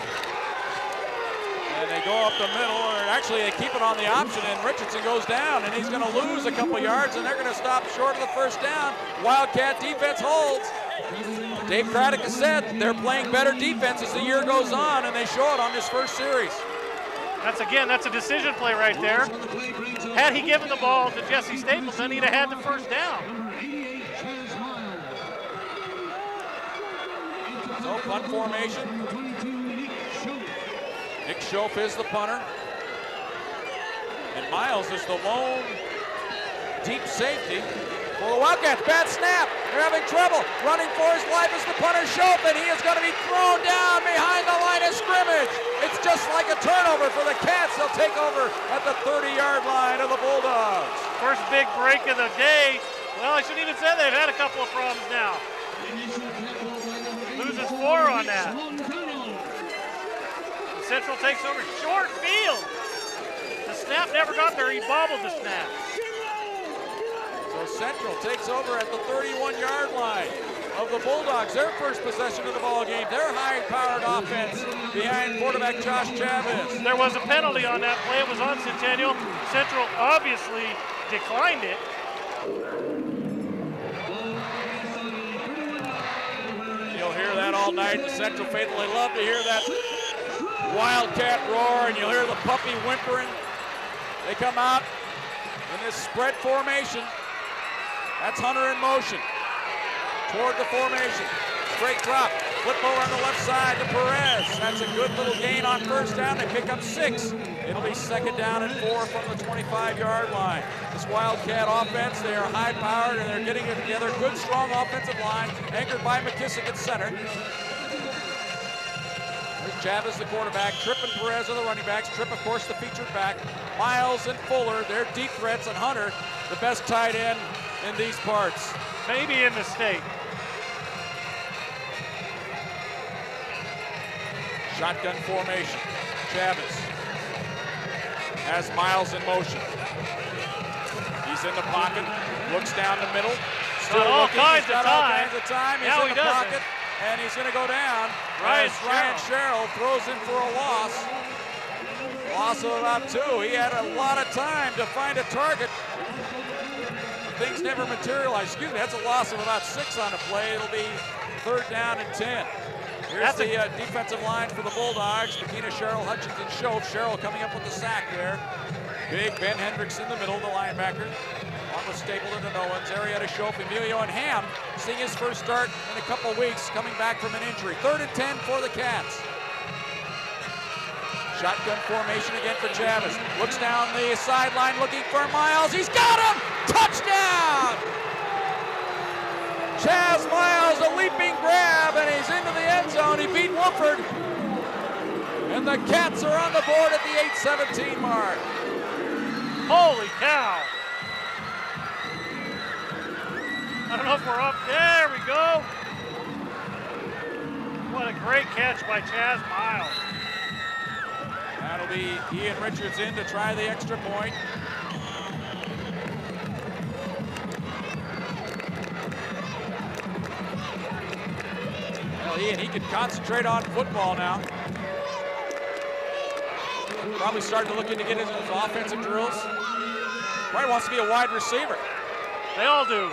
And they go up the middle, or actually they keep it on the option, and Richardson goes down, and he's going to lose a couple yards, and they're going to stop short of the first down. Wildcat defense holds. Dave Craddock has said they're playing better defense as the year goes on, and they show it on this first series. That's a decision play right there. Had he given the ball to Jesse Stapleton, he'd have had the first down. So punt formation. Nick Schoaf is the punter. And Miles is the lone deep safety for the Wildcats. Bad snap. They're having trouble. Running for his life is the punter Schoaf, and he is going to be thrown down behind the line of scrimmage. It's just like a turnover for the Cats. They'll take over at the 30-yard line of the Bulldogs. First big break of the day. Well, I shouldn't even say they've had a couple of problems now. Loses 4 on that. Central takes over short field. The snap never got there. He bobbled the snap. So Central takes over at the 31-yard line of the Bulldogs. Their first possession of the ball game. Their high-powered offense behind quarterback Josh Chavez. There was a penalty on that play. It was on Centennial. Central obviously declined it. You'll hear that all night. The Central faithful, they love to hear that Wildcat roar, and you'll hear the puppy whimpering. They come out in this spread formation. That's Hunter in motion toward the formation. Straight drop, flip over on the left side to Perez. That's a good little gain on first down. They pick up 6. It'll be 2nd down and 4 from the 25-yard line. This Wildcat offense, they are high-powered, and they're getting it together. Good, strong offensive line, anchored by McKissick at center. Chavez, the quarterback. Tripp and Perez are the running backs. Tripp, of course, the featured back. Miles and Fuller, they're deep threats, and Hunter, the best tight end in these parts. Maybe in the state. Shotgun formation. Chavez has Miles in motion. He's in the pocket, looks down the middle. Still all looking. kinds He's got of all time. kinds of time. He's Now in he the doesn't. pocket. And he's going to go down. Ryan Sherrill throws in for a loss. Loss of about 2. He had a lot of time to find a target. Things never materialized. Excuse me, that's a loss of about 6 on the play. It'll be 3rd down and 10. Here's the defensive line for the Bulldogs. McKenna, Sherrill, Hutchinson, Schoaf. Sherrill coming up with the sack there. Big Ben Hendricks in the middle, the linebacker. On with Stapleton to Owens, Arietta, Schoaf, Emilio, and Ham seeing his first start in a couple weeks, coming back from an injury. 3rd and 10 for the Cats. Shotgun formation again for Chavez. Looks down the sideline looking for Miles. He's got him! Touchdown! Chaz Miles, a leaping grab, and he's into the end zone. He beat Woodford. And the Cats are on the board at the 8:17 mark. Holy cow! I don't know if we're up. There we go. What a great catch by Chaz Miles. That'll be Ian Richards in to try the extra point. be, and he can concentrate on football now. Probably starting to look into getting his offensive drills. Probably wants to be a wide receiver. They all do.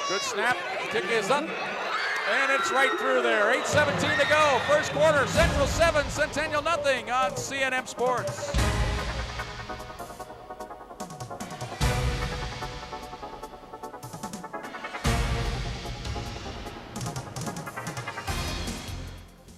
Good snap. Kick is up. And it's right through there. 8:17 to go. First quarter. Central 7, Centennial nothing on CNM Sports.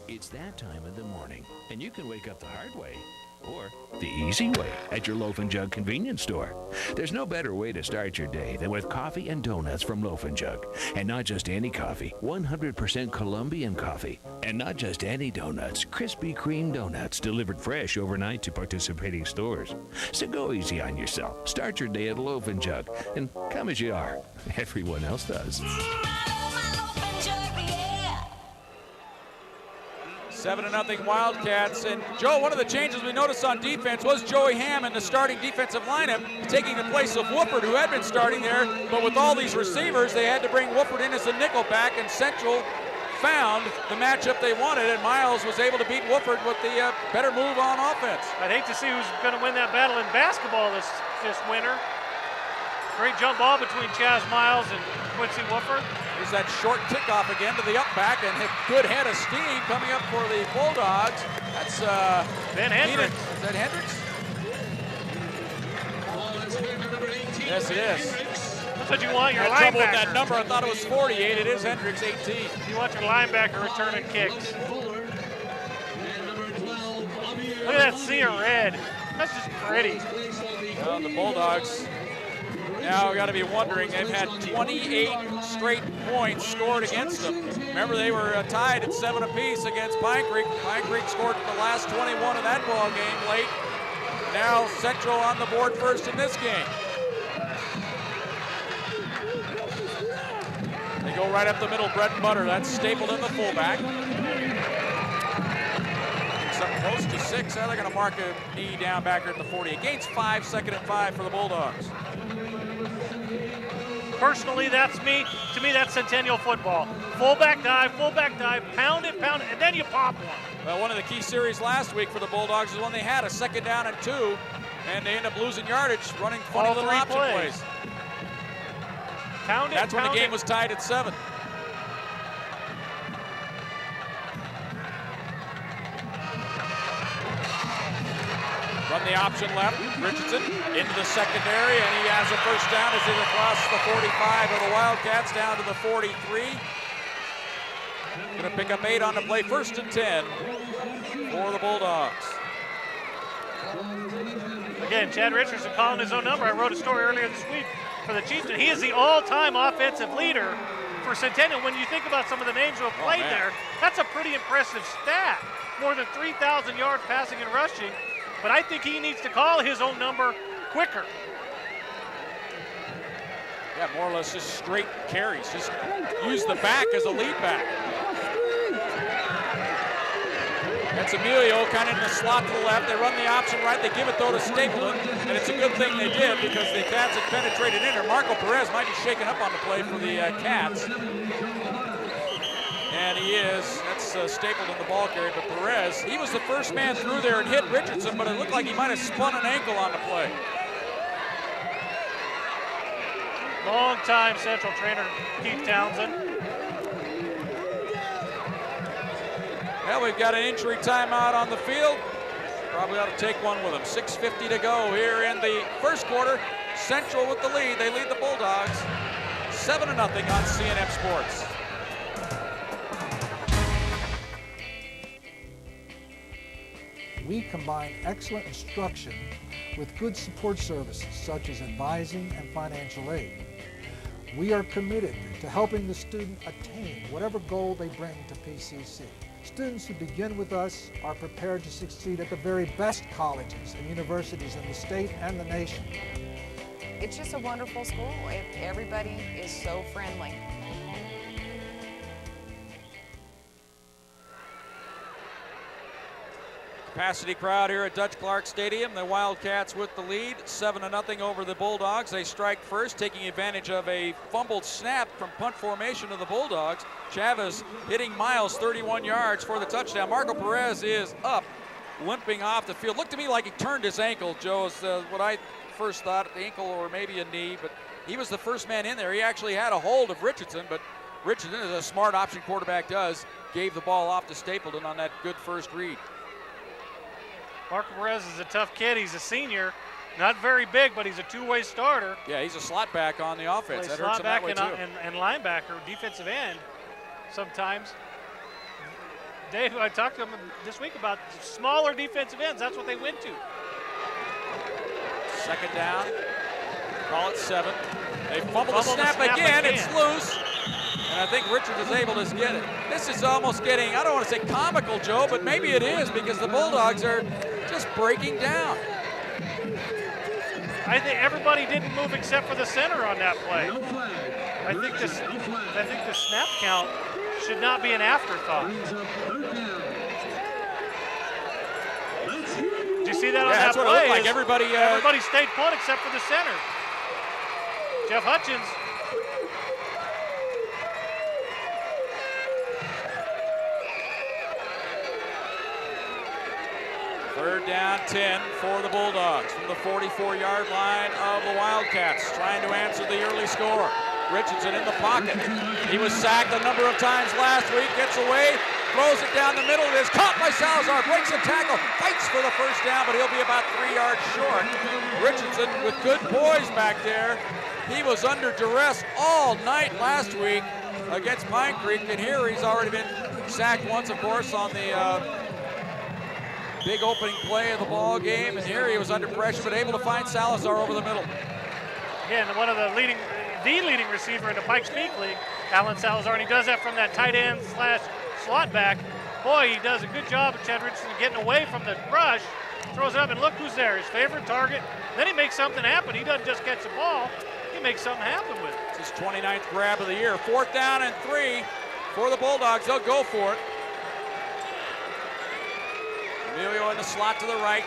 It's that time of the morning, and you can wake up the hard way or the easy way at your Loaf and Jug convenience store. There's no better way to start your day than with coffee and donuts from Loaf and Jug. And not just any coffee, 100% Colombian coffee. And not just any donuts, Krispy Kreme donuts delivered fresh overnight to participating stores. So go easy on yourself. Start your day at Loaf and Jug, and come as you are. Everyone else does. 7-0 Wildcats. And Joe, one of the changes we noticed on defense was Joey Ham in the starting defensive lineup, taking the place of Wooford, who had been starting there. But with all these receivers, they had to bring Wooford in as a nickel back, and Central found the matchup they wanted, and Miles was able to beat Wooford with the better move on offense. I'd hate to see who's going to win that battle in basketball this winter. Great jump ball between Chaz Miles and Quincy Wooford. Here's that short kickoff again to the up back, and a good head of steam coming up for the Bulldogs. That's Ben Hendricks. Is that Hendricks? Yes, it is. That's what you want your I had trouble with linebacker. that number. I thought it was 48. It is Hendricks, 18. You want your linebacker returning kicks. Look at that sea of red. That's just pretty. Well, the Bulldogs now got to be wondering. They've had 28 straight points scored against them. Remember, they were tied at 7 apiece against Pine Creek. Pine Creek scored the last 21 of that ball game late. Now Central on the board first in this game. They go right up the middle, bread and butter. That's Stapleton, the fullback. It's up close to 6. Now they're going to mark a knee down back here at the 40. Gains 5, 2nd and 5 for the Bulldogs. Personally, that's me. To me, that's Centennial football. Fullback dive, pound it, and then you pop one. Well, one of the key series last week for the Bulldogs is when they had a 2nd down and 2, and they end up losing yardage running funny All little three option plays. Pound it, That's when the pound game it. was tied at 7. Run the option left. Richardson into the secondary, and he has a first down as he's across the 45 of the Wildcats down to the 43. Going to pick up 8 on the play. 1st and 10 for the Bulldogs. Again, Chad Richardson calling his own number. I wrote a story earlier this week for the Chiefs, and he is the all-time offensive leader for Centennial. When you think about some of the names who have played there, that's a pretty impressive stat. More than 3,000 yards passing and rushing. But I think he needs to call his own number quicker. Yeah, more or less just straight carries. Just use the back as a lead back. That's Emilio kind of in the slot to the left. They run the option right. They give it, though, to Stapleton. And it's a good thing they did because the Cats had penetrated in there. Marco Perez might be shaken up on the play for the Cats. And he is. That's Stapleton, the ball carrier. But Perez, he was the first man through there and hit Richardson, but it looked like he might have spun an ankle on the play. Long-time Central trainer Keith Townsend. Well, we've got an injury timeout on the field. Probably ought to take one with them. 6:50 to go here in the first quarter. Central with the lead. They lead the Bulldogs 7-0 on CNM Sports. We combine excellent instruction with good support services such as advising and financial aid. We are committed to helping the student attain whatever goal they bring to PCC. Students who begin with us are prepared to succeed at the very best colleges and universities in the state and the nation. It's just a wonderful school. Everybody is so friendly. Capacity crowd here at Dutch Clark Stadium. The Wildcats with the lead, 7-0 over the Bulldogs. They strike first, taking advantage of a fumbled snap from punt formation of the Bulldogs. Chavez hitting Miles 31 yards for the touchdown. Marco Perez is up, limping off the field. Looked to me like he turned his ankle, Joe, is what I first thought, the ankle or maybe a knee, but he was the first man in there. He actually had a hold of Richardson, but Richardson, as a smart option quarterback does, gave the ball off to Stapleton on that good first read. Marco Perez is a tough kid. He's a senior. Not very big, but he's a two-way starter. Yeah, he's a slot back on the offense. That hurts him that way, too. And linebacker, defensive end sometimes. Dave, I talked to him this week about smaller defensive ends. That's what they went to. Second down. Call it 7. They fumble the snap again. It's loose. And I think Richards is able to get it. This is almost getting, I don't want to say comical, Joe, but maybe it is because the Bulldogs are just breaking down. I think everybody didn't move except for the center on that play. I think the snap count should not be an afterthought. Did you see that on that play? That's what it looked like. Everybody stayed put except for the center. Jeff Hutchins. Third down, 10 for the Bulldogs from the 44-yard line of the Wildcats, trying to answer the early score. Richardson in the pocket. He was sacked a number of times last week, gets away, throws it down the middle. It is caught by Salazar, breaks a tackle, fights for the first down, but he'll be about 3 yards short. Richardson with good poise back there. He was under duress all night last week against Pine Creek, and here he's already been sacked once, of course, on the big opening play of the ball game, and here he was under pressure, but able to find Salazar over the middle. Again, one of the leading receiver in the Pikes Peak League, Alan Salazar, and he does that from that tight end / slot back. Boy, he does a good job of Chad Richardson getting away from the rush, throws it up, and look who's there, his favorite target. Then he makes something happen. He doesn't just catch the ball, he makes something happen with it. It's his 29th grab of the year. 4th down and 3 for the Bulldogs. They'll go for it. Emilio in the slot to the right.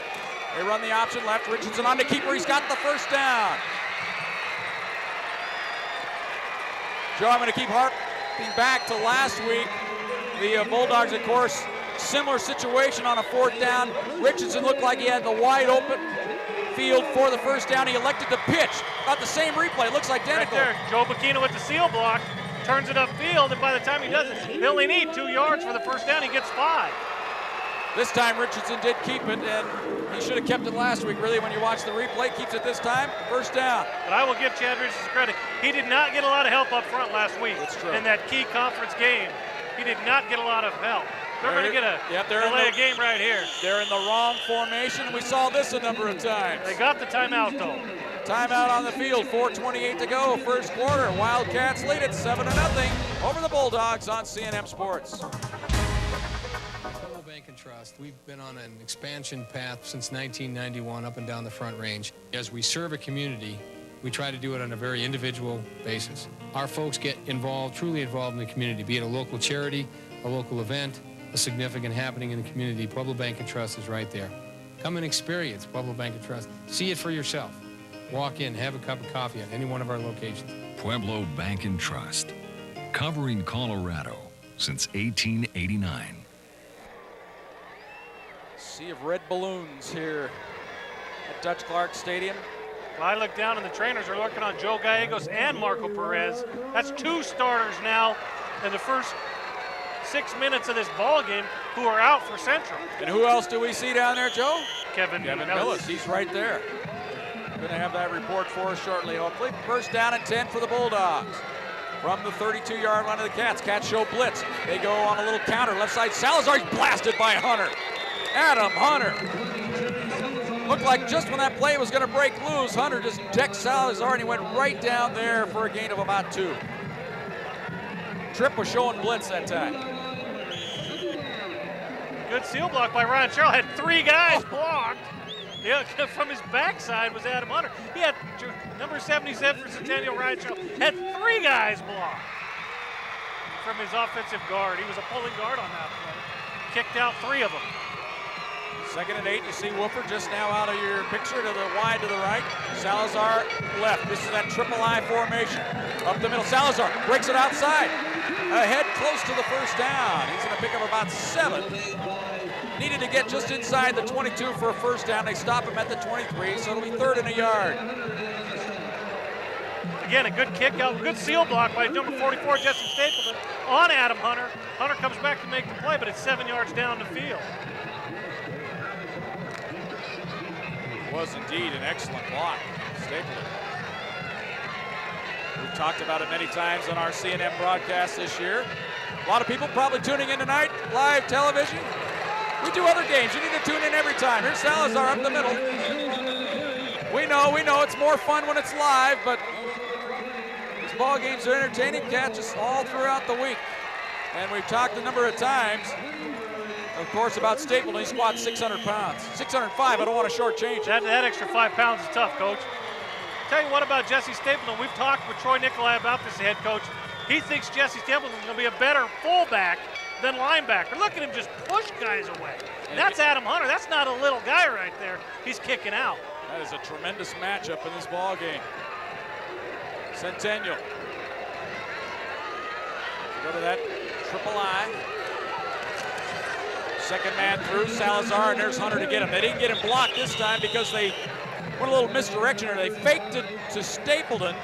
They run the option left. Richardson on the keeper. He's got the first down. Joe, I'm going to keep harping back to last week. The Bulldogs, of course, similar situation on a 4th down. Richardson looked like he had the wide open field for the first down. He elected to pitch. Got the same replay. It looks identical. Right there, Joe Bacchino with the seal block. Turns it upfield, and by the time he does it, they only need 2 yards for the first down. He gets 5. This time Richardson did keep it, and he should have kept it last week, really, when you watch the replay. Keeps it this time, first down. But I will give Chad Richardson credit. He did not get a lot of help up front last week. That's true. In that key conference game. He did not get a lot of help. They're going to get a delay a game right here. They're in the wrong formation. We saw this a number of times. They got the timeout, though. Timeout on the field, 4:28 to go, first quarter. Wildcats lead it 7-0 over the Bulldogs on CNM Sports. Pueblo Bank and Trust, we've been on an expansion path since 1991 up and down the Front Range. As we serve a community, we try to do it on a very individual basis. Our folks get involved, truly involved in the community, be it a local charity, a local event, a significant happening in the community. Pueblo Bank and Trust is right there. Come and experience Pueblo Bank and Trust. See it for yourself. Walk in, have a cup of coffee at any one of our locations. Pueblo Bank and Trust, covering Colorado since 1889. Sea of red balloons here at Dutch Clark Stadium. Well, I look down and the trainers are looking on Joe Gallegos and Marco Perez. That's 2 starters now in the first 6 minutes of this ball game who are out for Central. And who else do we see down there, Joe? Kevin Millis. He's right there. Going to have that report for us shortly, hopefully. First down and 10 for the Bulldogs. From the 32-yard line of the Cats. Cats show blitz. They go on a little counter. Left side, Salazar's blasted by Hunter. Adam Hunter. Looked like just when that play was going to break loose, Hunter just decked Salazar and he went right down there for a gain of about 2. Tripp was showing blitz that time. Good seal block by Ryan Sherrill. Had 3 guys blocked. Yeah, from his backside was Adam Hunter. He had number 77 for Centennial, Ryan Sherrill. Had 3 guys blocked from his offensive guard. He was a pulling guard on that play. Kicked out 3 of them. Second and 8, you see Wooford just now out of your picture to the wide to the right. Salazar left. This is that triple I formation. Up the middle, Salazar breaks it outside. Ahead close to the first down. He's going to pick up about 7. Needed to get just inside the 22 for a first down. They stop him at the 23, so it'll be 3rd and a yard. Again, a good kick out, good seal block by number 44, Jesse Stapleton, on Adam Hunter. Hunter comes back to make the play, but it's 7 yards down the field. It was indeed an excellent block, Stapleton. We've talked about it many times on our CNN broadcast this year. A lot of people probably tuning in tonight, live television. We do other games. You need to tune in every time. Here's Salazar up the middle. We know it's more fun when it's live, but these ball games are entertaining. Catch us all throughout the week. And we've talked a number of times, of course, about Stapleton. He squats 600 pounds. 605, I don't want to shortchange. That extra 5 pounds is tough, Coach. Tell you what about Jesse Stapleton. We've talked with Troy Nicolai about this, head coach. He thinks Jesse Stapleton is going to be a better fullback than linebacker. Look at him just push guys away. And that's Adam Hunter. That's not a little guy right there. He's kicking out. That is a tremendous matchup in this ball game. Centennial. Go to that triple I. Second man through, Salazar, and there's Hunter to get him. They didn't get him blocked this time because they went a little misdirection, or they faked it to Stapleton.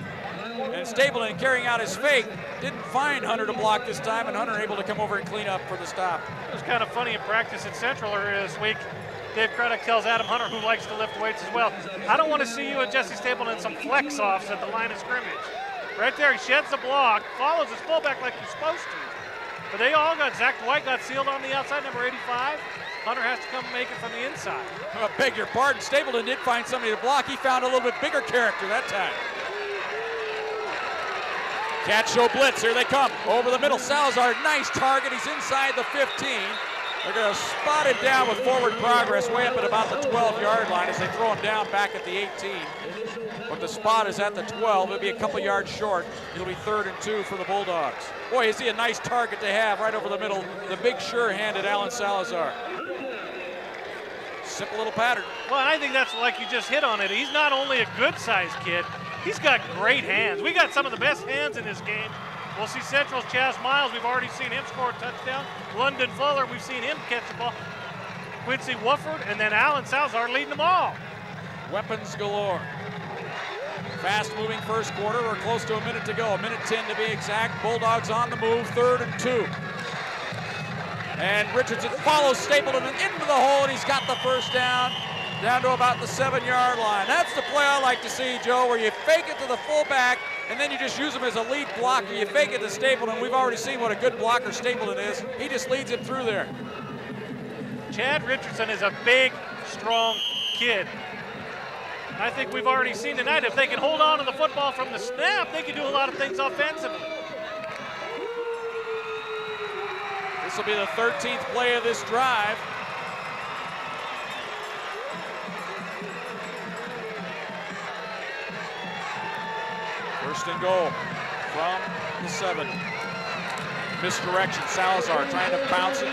And Stapleton, carrying out his fake, didn't find Hunter to block this time, and Hunter able to come over and clean up for the stop. It was kind of funny in practice at Central earlier this week. Dave Craddock tells Adam Hunter, who likes to lift weights as well, I don't want to see you and Jesse Stapleton in some flex-offs at the line of scrimmage. Right there, he sheds the block, follows his fullback like he's supposed to. But they all got, Zach White got sealed on the outside, number 85. Hunter has to come make it from the inside. I beg your pardon, Stapleton did find somebody to block. He found a little bit bigger character that time. Catch show blitz, here they come. Over the middle, Salazar, nice target. He's inside the 15. They're going to spot him down with forward progress way up at about the 12-yard line as they throw him down back at the 18. But the spot is at the 12. It'll be a couple yards short. It'll be 3rd and 2 for the Bulldogs. Boy, is he a nice target to have right over the middle. The big sure-handed Alan Salazar. Simple little pattern. Well, I think that's like you just hit on it. He's not only a good-sized kid, he's got great hands. We got some of the best hands in this game. We'll see Central's Chaz Miles. We've already seen him score a touchdown. London Fuller, we've seen him catch the ball. Quincy Wooford, and then Alan Salazar leading them all. Weapons galore. Fast-moving first quarter. We're close to a minute to go. A minute 10 to be exact. Bulldogs on the move, 3rd and 2. And Richardson follows Stapleton into the hole, and he's got the first down to about the 7-yard line. That's the play I like to see, Joe, where you fake it to the fullback, and then you just use him as a lead blocker. You fake it to Stapleton. We've already seen what a good blocker Stapleton is. He just leads him through there. Chad Richardson is a big, strong kid. I think we've already seen tonight, if they can hold on to the football from the snap, they can do a lot of things offensively. This will be the 13th play of this drive. First and goal from the 7. Misdirection, Salazar trying to bounce it.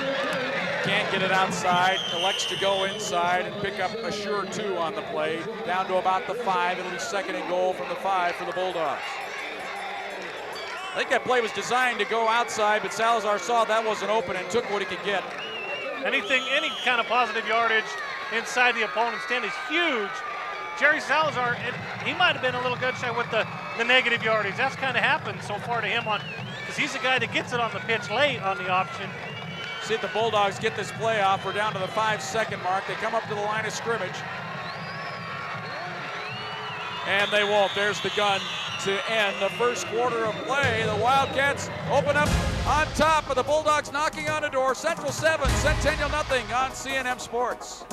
Can't get it outside, elects to go inside and pick up a sure 2 on the play. Down to about the 5, it'll be 2nd and goal from the 5 for the Bulldogs. I think that play was designed to go outside, but Salazar saw that wasn't open and took what he could get. Any kind of positive yardage inside the opponent's 10 is huge. Jerry Salazar, he might have been a little gun shy with the negative yardage. That's kind of happened so far to him because he's the guy that gets it on the pitch late on the option. See if the Bulldogs get this play off. We're down to the 5-second mark. They come up to the line of scrimmage. And they won't. There's the gun to end the first quarter of play. The Wildcats open up on top, of the Bulldogs knocking on the door. Central 7, Centennial nothing on CNN Sports.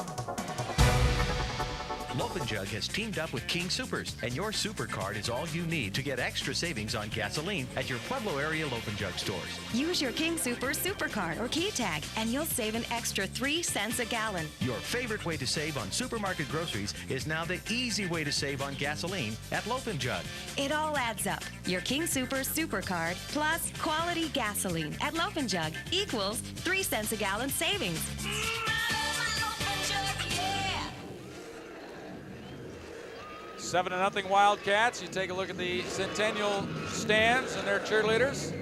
Loaf & Jug has teamed up with King Soopers, and your Super Card is all you need to get extra savings on gasoline at your Pueblo area Loaf & Jug stores. Use your King Soopers Super Card or key tag, and you'll save an extra 3 cents a gallon. Your favorite way to save on supermarket groceries is now the easy way to save on gasoline at Loaf & Jug. It all adds up. Your King Soopers Super Card plus quality gasoline at Loaf & Jug equals 3 cents a gallon savings. 7-0 Wildcats. You take a look at the Centennial stands and their cheerleaders.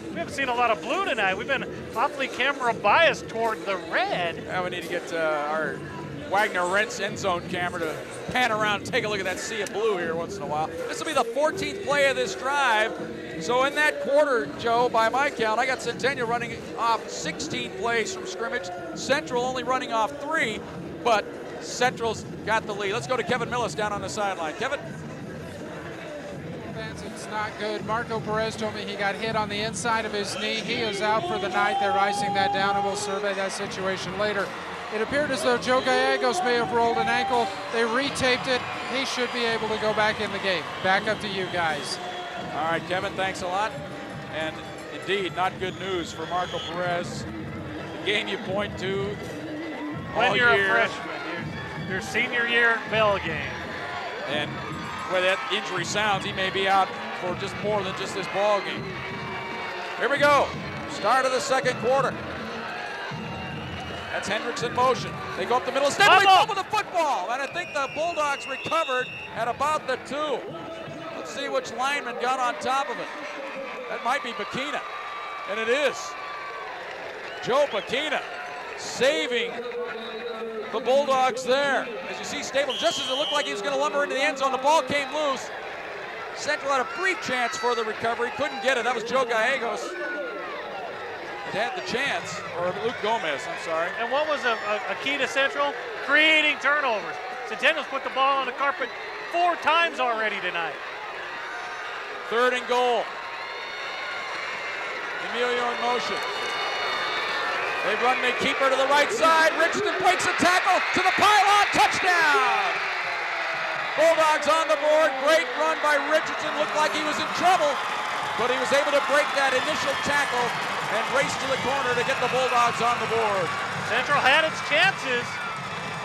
We haven't seen a lot of blue tonight. We've been awfully camera biased toward the red. Now we need to get our Wagner Rents end zone camera to pan around and take a look at that sea of blue here once in a while. This will be the 14th play of this drive. So in that quarter, Joe, by my count, I got Centennial running off 16 plays from scrimmage. Central only running off 3, but Central's got the lead. Let's go to Kevin Millis down on the sideline. Kevin? It's not good. Marco Perez told me he got hit on the inside of his knee. He is out for the night. They're icing that down, and we'll survey that situation later. It appeared as though Joe Gallegos may have rolled an ankle. They retaped it. He should be able to go back in the game. Back up to you guys. All right, Kevin, thanks a lot. And indeed, not good news for Marco Perez. The game you point to all when you're year. A freshman, your senior year Bell game. And the way that injury sounds, he may be out for just more than just this ball game. Here we go. Start of the second quarter. That's Hendricks in motion. They go up the middle. Steadily fumble the football. And I think the Bulldogs recovered at about the 2. Let's see which lineman got on top of it. That might be Bakina. And it is. Joe Bakina saving the Bulldogs there. As you see, Staples, just as it looked like he was going to lumber into the end zone, the ball came loose. Central had a brief chance for the recovery. Couldn't get it. That was Joe Gallegos. It had the chance, or Luke Gomez, I'm sorry. And what was a key to Central? Creating turnovers. Centennial's put the ball on the carpet 4 times already tonight. 3rd and goal. Emilio in motion. They run, they keep her to the right side. Richardson breaks a tackle to the pylon. Touchdown! Bulldogs on the board. Great run by Richardson. Looked like he was in trouble, but he was able to break that initial tackle and race to the corner to get the Bulldogs on the board. Central had its chances.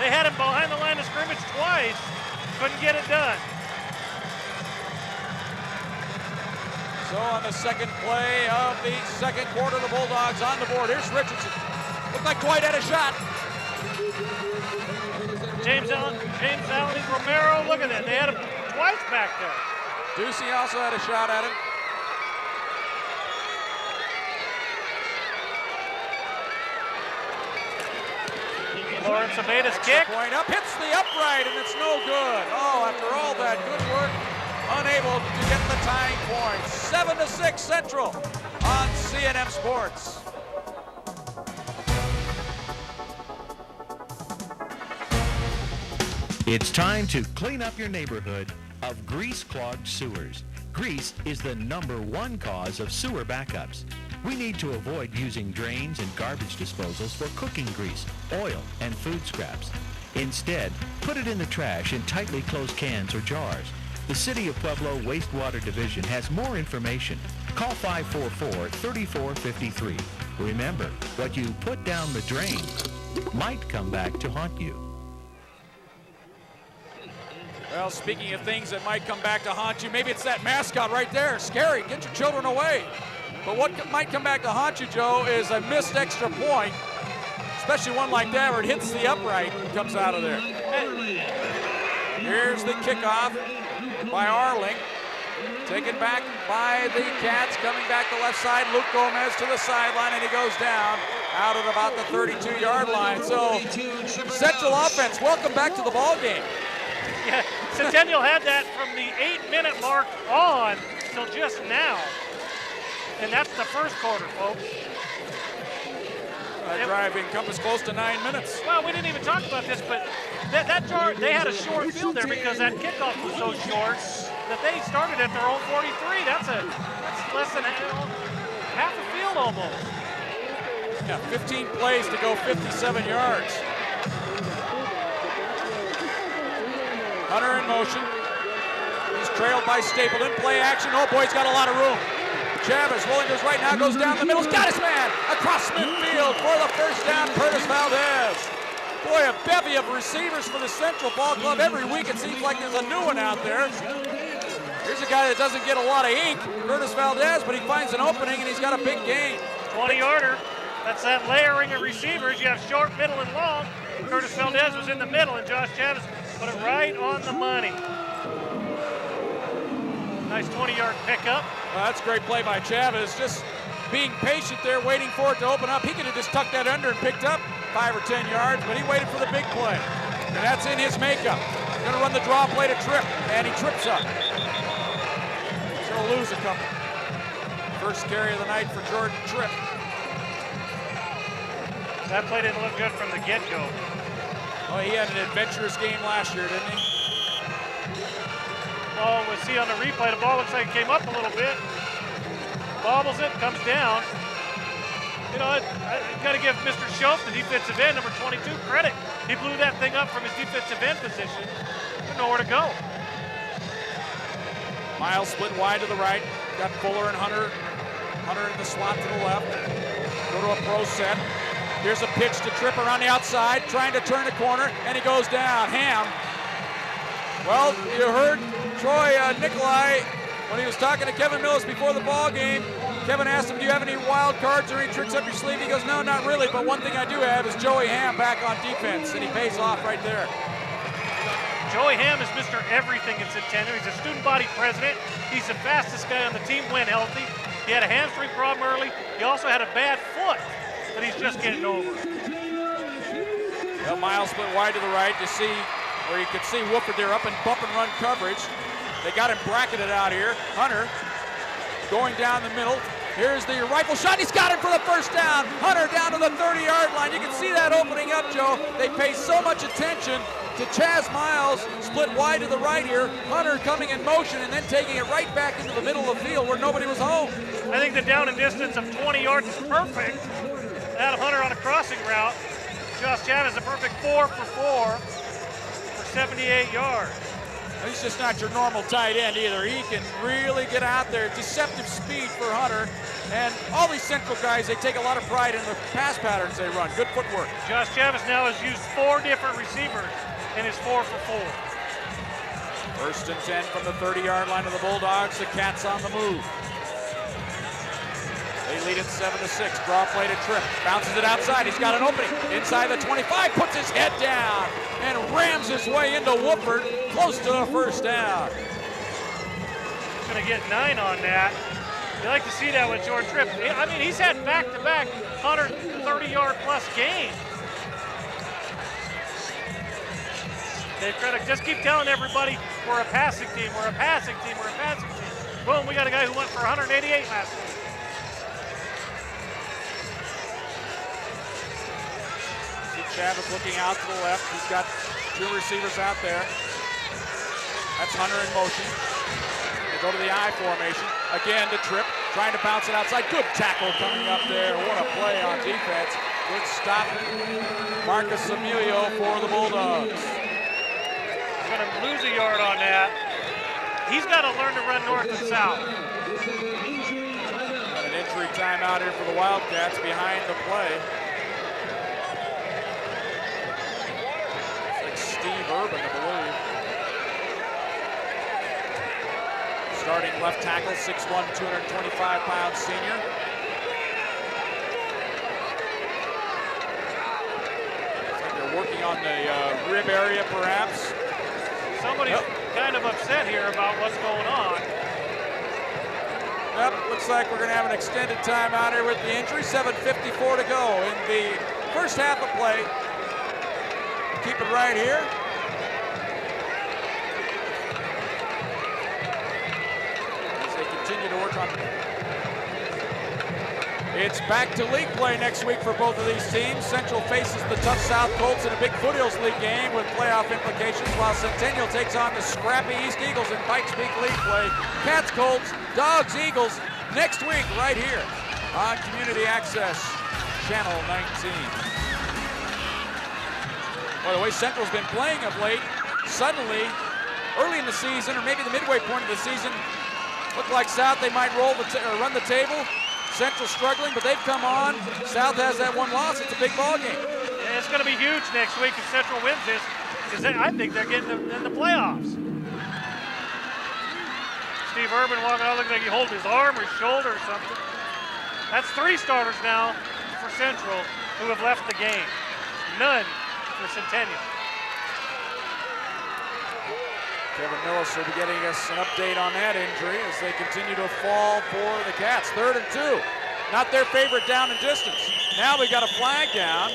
They had him behind the line of scrimmage twice. Couldn't get it done. So on the second play of the second quarter, the Bulldogs on the board. Here's Richardson. Looked like Dwight had a shot. James Allen, Romero, look at that. They had him twice back there. Ducey also had a shot at him. Lawrence Abeda's kick. Point up, hits the upright, and it's no good. Oh, after all that good work, unable to get the tying point. 7-6 Central on C&M Sports. It's time to clean up your neighborhood of grease-clogged sewers. Grease is the #1 cause of sewer backups. We need to avoid using drains and garbage disposals for cooking grease, oil, and food scraps. Instead, put it in the trash in tightly closed cans or jars. The City of Pueblo Wastewater Division has more information. Call 544-3453. Remember, what you put down the drain might come back to haunt you. Well, speaking of things that might come back to haunt you, maybe it's that mascot right there. Scary. Get your children away. But what might come back to haunt you, Joe, is a missed extra point, especially one like that where it hits the upright and comes out of there. Here's the kickoff by Arling. Taken back by the Cats, coming back the left side. Luke Gomez to the sideline, and he goes down out at about the 32-yard line. So Central offense, welcome back to the ball game. Yeah, Centennial had that from the 8-minute mark on till just now. And that's the first quarter, folks. That drive encompassed close to 9 minutes. Well, we didn't even talk about this, but they had a short field there because that kickoff was so short that they started at their own 43. That's less than half a field almost. Yeah, 15 plays to go 57 yards. Hunter in motion. He's trailed by Stapleton. Play action. Oh boy, he's got a lot of room. Chavez rolling to his right now, goes down the middle. He's got his man across midfield for the first down. Curtis Valdez. Boy, a bevy of receivers for the Central Ball Club. Every week it seems like there's a new one out there. Here's a guy that doesn't get a lot of ink, Curtis Valdez, but he finds an opening and he's got a big gain. 20-yarder. That's that layering of receivers. You have short, middle, and long. Curtis Valdez was in the middle, and Josh Chavez Put it right on the money. Nice 20-yard pickup. Well, that's a great play by Chavez. Just being patient there, waiting for it to open up. He could have just tucked that under and picked up 5 or 10 yards, but he waited for the big play. And that's in his makeup. Going to run the draw play to Tripp, and he trips up. He's going to lose a couple. First carry of the night for Jordan Tripp. That play didn't look good from the get-go. Well, he had an adventurous game last year, didn't he? Ball, we'll see on the replay, the ball looks like it came up a little bit. Bobbles it, comes down. You know, I got to give Mr. Schoaf, the defensive end, number 22, credit. He blew that thing up from his defensive end position. Didn't know where to go. Miles split wide to the right. Got Fuller and Hunter. Hunter in the slot to the left. Go to a pro set. Here's a pitch to Tripp around the outside, trying to turn the corner, and he goes down. Ham. Well, you heard Troy Nikolai when he was talking to Kevin Millis before the ball game. Kevin asked him, do you have any wild cards or any tricks up your sleeve? He goes, no, not really, but one thing I do have is Joey Ham back on defense, and he pays off right there. Joey Ham is Mr. Everything in Centennial. He's a student body president. He's the fastest guy on the team when healthy. He had a hamstring problem early. He also had a bad foot that he's just getting over. Well, Miles split wide to the right to see where you could see Wooford there up in bump and run coverage. They got him bracketed out here. Hunter going down the middle. Here's the rifle shot. He's got him for the first down. Hunter down to the 30-yard line. You can see that opening up, Joe. They pay so much attention to Chaz Miles, split wide to the right here. Hunter coming in motion and then taking it right back into the middle of the field where nobody was home. I think the down and distance of 20 yards is perfect. Adam Hunter on a crossing route. Josh Chavez a perfect 4 for 4 for 78 yards. He's just not your normal tight end either. He can really get out there. Deceptive speed for Hunter. And all these Central guys, they take a lot of pride in the pass patterns they run. Good footwork. Josh Chavez now has used 4 different receivers in his 4 for 4. First and 10 from the 30-yard line of the Bulldogs. The Cats on the move. They lead it 7-6. Draw play to Tripp. Bounces it outside. He's got an opening. Inside the 25. Puts his head down and rams his way into Wooford. Close to the first down. He's going to get 9 on that. You like to see that with Jordan Tripp. I mean, he's had back-to-back 130-yard plus games. They've got to just keep telling everybody, we're a passing team, we're a passing team, we're a passing team. Boom, we got a guy who went for 188 last week. Chavez looking out to the left. He's got 2 receivers out there. That's Hunter in motion. They go to the I formation. Again to Tripp, trying to bounce it outside. Good tackle coming up there. What a play on defense. Good stop. Marcus Emilio for the Bulldogs. He's going to lose a yard on that. He's got to learn to run north and south. Got an injury timeout here for the Wildcats behind the play. Steve Urban, I believe. Starting left tackle, 6'1", 225-pound senior. Looks like they're working on the rib area, perhaps. Somebody's kind of upset here about what's going on. Yep, looks like we're going to have an extended timeout here with the injury. 7:54 to go in the first half of play. Keep it right here. As they continue to work on it. It's back to league play next week for both of these teams. Central faces the tough South Colts in a big Foothills League game with playoff implications, while Centennial takes on the scrappy East Eagles in Pikes Peak League play. Cats, Colts, Dogs, Eagles next week right here on Community Access, Channel 19. By the way, Central's been playing of late. Suddenly, early in the season, or maybe the midway point of the season, looked like South, they might run the table. Central struggling, but they've come on. South has that one loss. It's a big ball game. Yeah, it's going to be huge next week if Central wins this, because I think they're getting in the playoffs. Steve Urban walking out looking like he holds his arm or his shoulder or something. That's 3 starters now for Central who have left the game. None for Centennial. Kevin Millis will be getting us an update on that injury as they continue to fall for the Cats. 3rd and 2. Not their favorite down and distance. Now we got a flag down.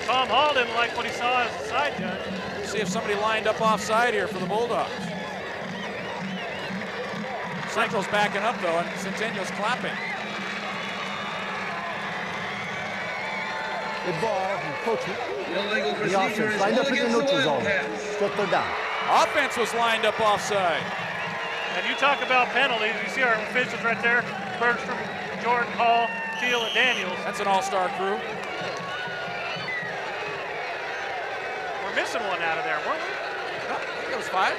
Tom Hall didn't like what he saw as a side judge. See if somebody lined up offside here for the Bulldogs. Central's backing up though, and Centennial's clapping. Good ball, coach. The offense lined up in the neutral zone. Still 3rd down. Offense was lined up offside. And you talk about penalties. You see our officials right there: Bergstrom, Jordan, Hall, Teal, and Daniels. That's an all-star crew. We're missing one out of there, weren't we? No, I think it was 5.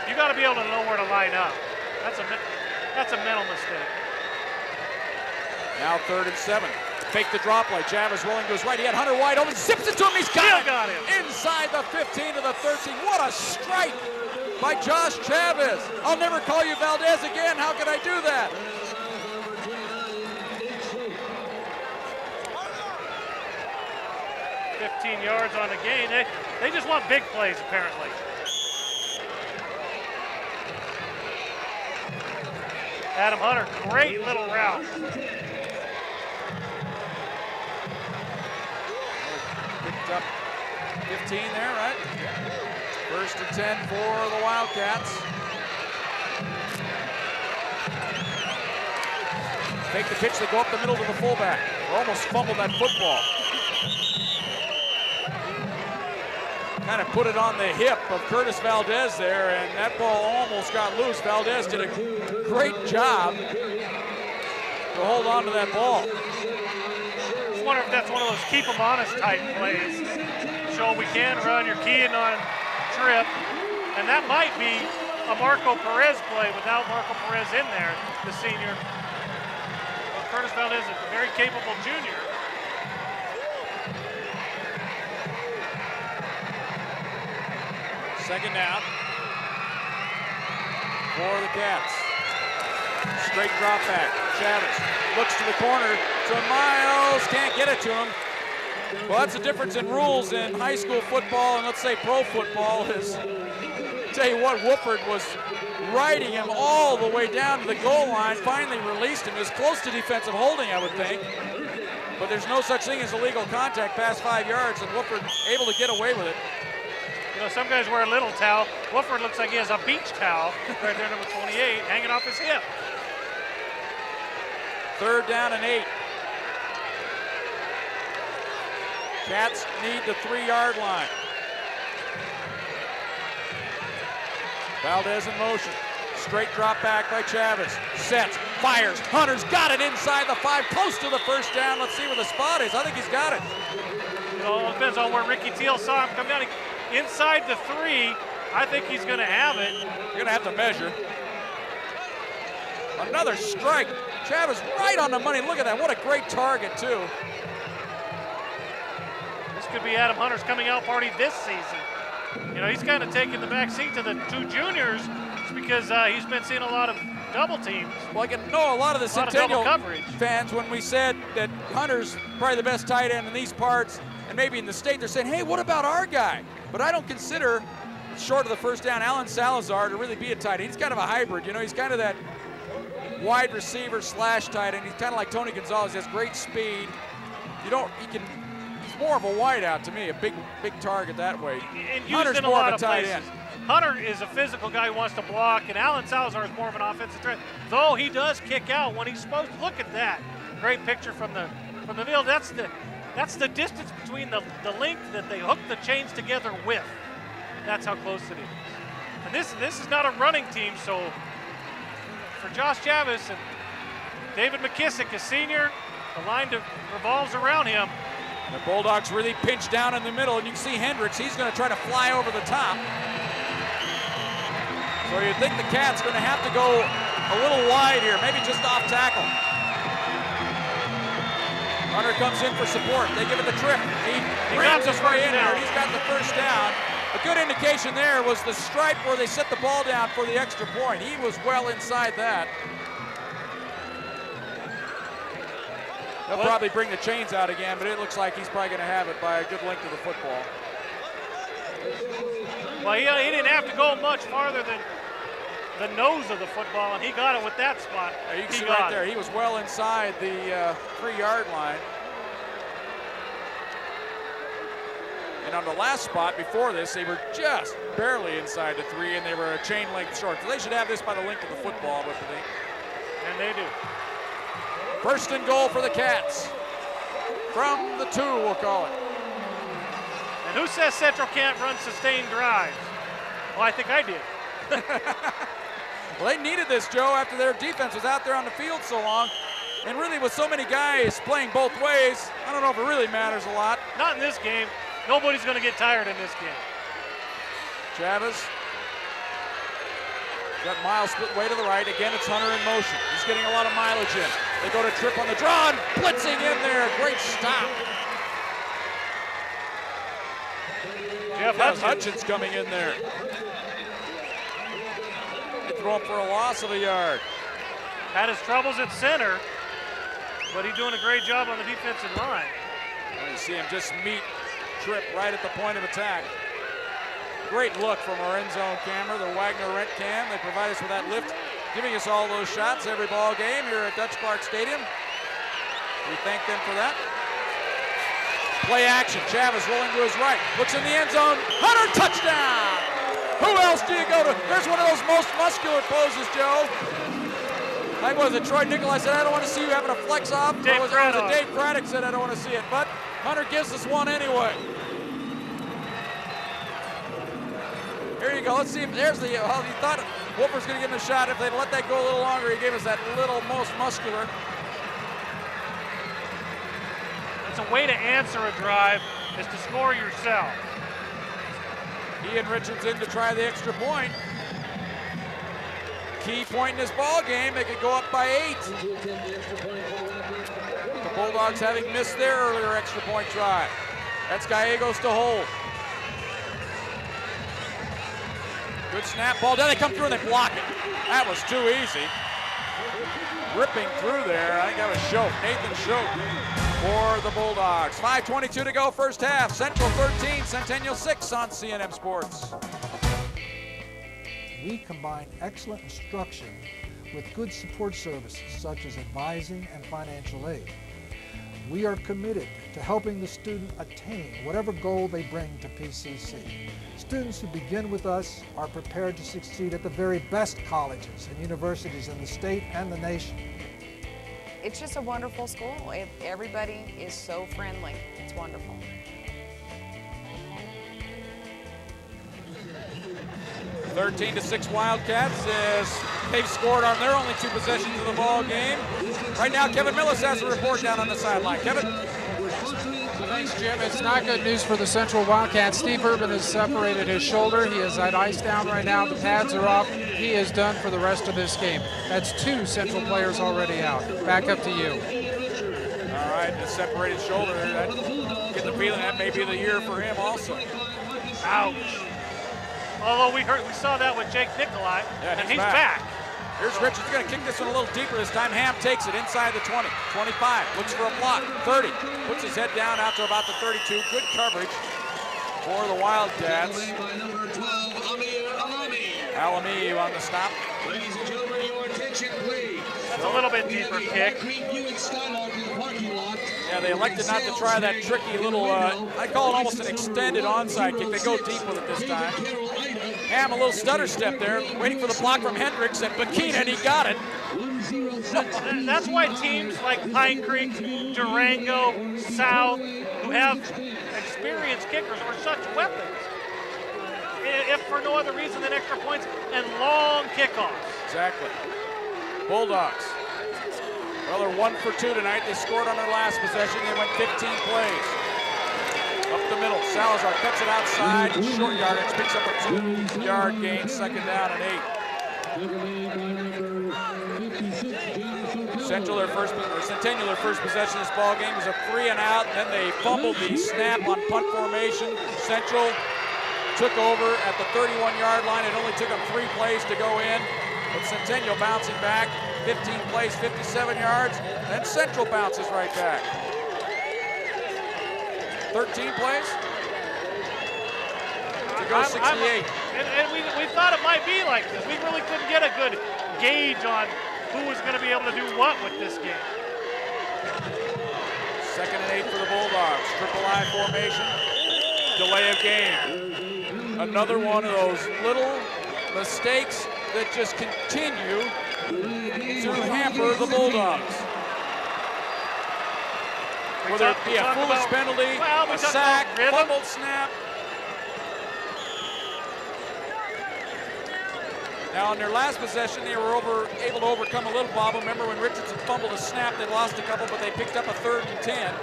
You got to be able to know where to line up. That's a mental mistake. Now 3rd and 7. Fake the drop play. Chavez rolling to his right. He had Hunter wide open. Zips it to him. He's got him. Inside the 15 to the 13. What a strike by Josh Chavez. I'll never call you Valdez again. How can I do that? $15 yards on the gain. They just want big plays, apparently. Adam Hunter, great little route. Picked up 15 there, right? 1st and 10 for the Wildcats. Take the pitch, they go up the middle to the fullback. Almost fumbled that football. Kind of put it on the hip of Curtis Valdez there, and that ball almost got loose. Valdez did a great job to hold on to that ball. Just wonder if that's one of those keep them honest type plays. Show we can run, you're keying on trip, and that might be a Marco Perez play without Marco Perez in there, the senior. Well, Curtis Valdez is a very capable junior. Second down for the Cats. Straight drop back. Chavez looks to the corner to Miles. Can't get it to him. Well, that's the difference in rules in high school football and let's say pro football is, tell you what, Wooford was riding him all the way down to the goal line, finally released him. It was close to defensive holding, I would think. But there's no such thing as illegal contact past 5 yards, and Wooford able to get away with it. You know, some guys wear a little towel. Wooford looks like he has a beach towel right there, number 28, hanging off his hip. 3rd down and 8. Cats need the 3-yard line. Valdez in motion. Straight drop back by Chavez. Sets, fires. Hunter's got it inside the 5, close to the 1st down. Let's see where the spot is. I think he's got it. You know, it depends on where Ricky Teal saw him come down. Inside the 3, I think he's going to have it. You're going to have to measure. Another strike. Chavez right on the money. Look at that. What a great target, too. This could be Adam Hunter's coming out party this season. You know, he's kind of taking the back seat to the 2 juniors just because he's been seeing a lot of double teams. Well, I can know a lot of the Centennial fans, when we said that Hunter's probably the best tight end in these parts and maybe in the state, they're saying, hey, what about our guy? But I don't consider, short of the 1st down, Alan Salazar to really be a tight end. He's kind of a hybrid, you know, he's kind of that wide receiver / tight end. He's kind of like Tony Gonzalez, he has great speed. He's more of a wideout to me, a big target that way. And Hunter's used in a more lot of a tight end. Hunter is a physical guy who wants to block, and Alan Salazar is more of an offensive threat, though he does kick out when he's supposed to. Look at that. Great picture from the field. That's the distance between the length that they hook the chains together with. That's how close it is. And this is not a running team, so for Josh Chavez and David McKissick, a senior, the line revolves around him. The Bulldogs really pinch down in the middle, and you can see Hendricks, he's going to try to fly over the top. So you think the Cats going to have to go a little wide here, maybe just off tackle. Hunter comes in for support. They give it the trip. He rams his way in there. He's got the 1st down. A good indication there was the stripe where they set the ball down for the extra point. He was well inside that. They'll probably bring the chains out again, but it looks like he's probably going to have it by a good length of the football. Well, he didn't have to go much farther than the nose of the football, and he got it with that spot. You can see right there, he was well inside the 3-yard line. And on the last spot before this, they were just barely inside the 3, and they were a chain length short. So they should have this by the length of the football, but they. And they do. First and goal for the Cats. From the 2, we'll call it. And who says Central can't run sustained drives? Well, I think I did. Well, they needed this, Joe, after their defense was out there on the field so long. And really, with so many guys playing both ways, I don't know if it really matters a lot. Not in this game. Nobody's going to get tired in this game. Chavez. Got Miles split way to the right. Again, it's Hunter in motion. He's getting a lot of mileage in. They go to trip on the draw, and blitzing in there. Great stop. Jeff Hutchins coming in there. They throw him for a loss of a yard. Had his troubles at center, but he's doing a great job on the defensive line. Well, you see him just meet Tripp right at the point of attack. Great look from our end zone camera, the Wagner Rent Cam. They provide us with that lift, giving us all those shots every ball game here at Dutch Clark Stadium. We thank them for that. Play action, Chavez rolling to his right, looks in the end zone, Hunter, touchdown! Who else do you go to? There's one of those most muscular poses, Joe. Like, was it Troy Nicolai said, I don't want to see you having a flex off? Or was it Dave Craddock said, I don't want to see it? But Hunter gives us one anyway. Here you go, let's see if there's the, well, he thought Wolfer's gonna give him a shot. If they'd let that go a little longer, he gave us that little most muscular. It's a way to answer a drive is to score yourself. Ian Richards in to try the extra point. Key point in this ball game, they could go up by 8. The Bulldogs having missed their earlier extra point try. That's Gallegos to hold. Good snap, ball down, they come through and they block it. That was too easy. Ripping through there, I think that was Schoch, Nathan Schoch for the Bulldogs. 5:22 to go, first half. Central 13, Centennial 6 on CNM Sports. We combine excellent instruction with good support services such as advising and financial aid. We are committed to helping the student attain whatever goal they bring to PCC. Students who begin with us are prepared to succeed at the very best colleges and universities in the state and the nation. It's just a wonderful school. Everybody is so friendly. It's wonderful. (13-6) Wildcats as they've scored on their only 2 possessions of the ball game. Right now, Kevin Millis has a report down on the sideline. Kevin? Thanks, Jim. It's not good news for the Central Wildcats. Steve Urban has separated his shoulder. He is at ice down right now. The pads are off. He is done for the rest of this game. That's 2 Central players already out. Back up to you. All right, the separated shoulder. Get the feeling that may be the year for him also. Ouch. Although we saw that with Jake Nicolai, and he's back. Here's Richards going to kick this one a little deeper this time. Ham takes it inside the 20, 25, looks for a block, 30, puts his head down out to about the 32. Good coverage for the Wildcats. Alami on the stop. Ladies and gentlemen, your attention, please. That's a little bit deeper kick. Yeah, they elected not to try that tricky little, I call it almost an extended onside kick. They go deep with it this time. Ham, a little stutter step there, waiting for the block from Hendricks and Bakina, and he got it. That's why teams like Pine Creek, Durango, South, who have experienced kickers, are such weapons. If for no other reason than extra points and long kickoffs. Exactly. Bulldogs. Well, they're 1 for 2 tonight. They scored on their last possession. They went 15 plays. Up the middle, Salazar cuts it outside, short yardage, picks up a 2-yard gain, second down and 8. Centennial, their first possession of this ball game was a 3 and out, and then they fumbled the snap on punt formation. Central took over at the 31-yard line. It only took them 3 plays to go in. But Centennial bouncing back, 15 plays, 57 yards. Then Central bounces right back. 13 plays to go 68. And we thought it might be like this. We really couldn't get a good gauge on who was going to be able to do what with this game. 2nd and 8 for the Bulldogs. Triple I formation. Delay of game. Another one of those little mistakes that just continue to hamper the Bulldogs. Whether it be a foolish penalty, a sack, fumbled snap. Now, in their last possession, they were able to overcome a little bobble. Remember when Richardson fumbled a snap, they lost a couple, but they picked up a 3rd and 10.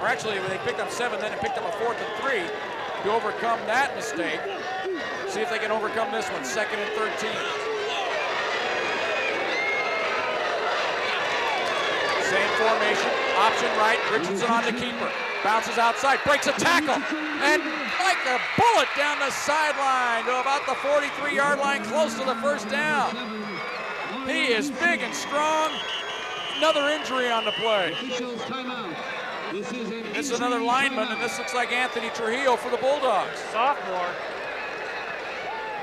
Or actually, they picked up 7, then they picked up a 4th and 3 to overcome that mistake. See if they can overcome this one, 2nd and 13. Same formation, option right, Richardson on the keeper. Bounces outside, breaks a tackle, and like a bullet down the sideline to about the 43-yard line, close to the first down. He is big and strong. Another injury on the play. This is another lineman, and this looks like Anthony Trujillo for the Bulldogs. Sophomore.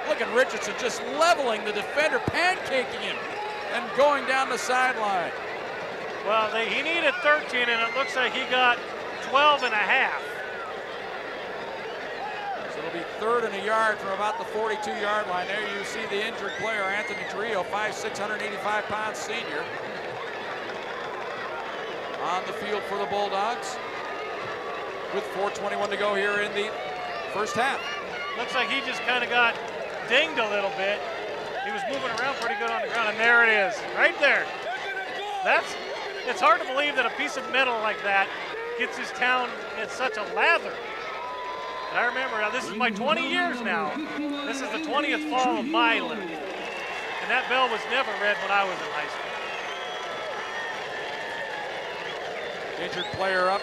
Look at Richardson just leveling the defender, pancaking him, and going down the sideline. Well, he needed 13, and it looks like he got 12 and a half. So it'll be 3rd and a yard from about the 42-yard line. There you see the injured player, Anthony Trujillo, 5'6", 185-pound senior. On the field for the Bulldogs with 4:21 to go here in the first half. Looks like he just kind of got dinged a little bit. He was moving around pretty good on the ground, and there it is, right there. It's hard to believe that a piece of metal like that gets his town in such a lather. And I remember, now this is my 20 years now. This is the 20th fall of my life. And that bell was never read when I was in high school. Injured player up.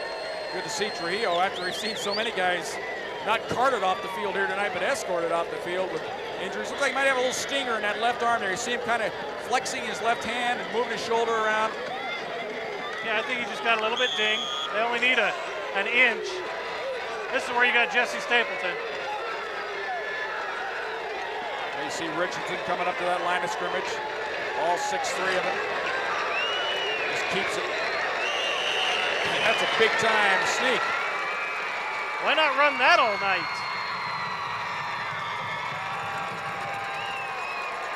Good to see Trujillo after we've seen so many guys not carted off the field here tonight, but escorted off the field with injuries. Looks like he might have a little stinger in that left arm there. You see him kind of flexing his left hand and moving his shoulder around. Yeah, I think he just got a little bit dinged. They only need an inch. This is where you got Jesse Stapleton. There you see Richardson coming up to that line of scrimmage. All 6'3" of them. Just keeps it. And that's a big time sneak. Why not run that all night?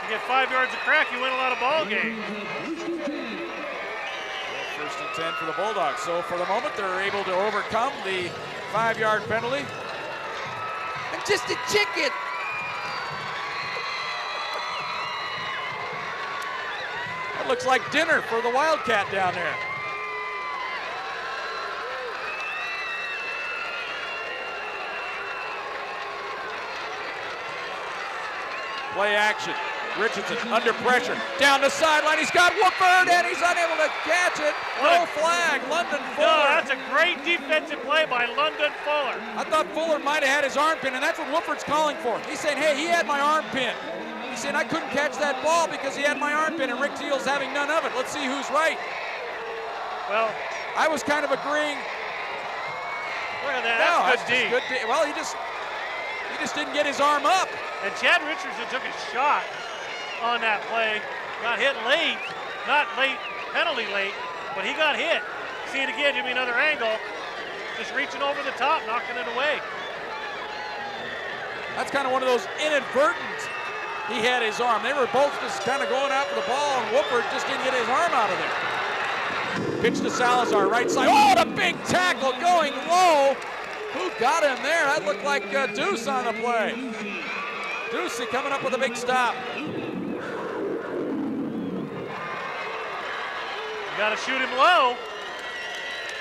You get 5 yards of crack, you win a lot of ball games. 1st and 10 for the Bulldogs. So for the moment, they're able to overcome the 5-yard penalty. And just a chicken. That looks like dinner for the Wildcat down there. Play action. Richardson under pressure. Down the sideline. He's got Woodford, and he's unable to catch it. No flag. London Fuller. No, that's a great defensive play by London Fuller. I thought Fuller might have had his arm pin, and that's what Woodford's calling for. He's saying, hey, he had my arm pin. He's saying, I couldn't catch that ball because he had my arm pin, and Rick Teal's having none of it. Let's see who's right. Well, I was kind of agreeing. Look at that. No, that's good D. Well, he just didn't get his arm up. And Chad Richardson took a shot on that play. Got hit late. Not late, penalty late, but he got hit. See it again, give me another angle. Just reaching over the top, knocking it away. That's kind of one of those inadvertent. He had his arm. They were both just kind of going after the ball, and Woodford just didn't get his arm out of there. Pitch to Salazar, right side. Oh, the big tackle going low. Who got him there? That looked like Deuce on the play. Ducey coming up with a big stop. You got to shoot him low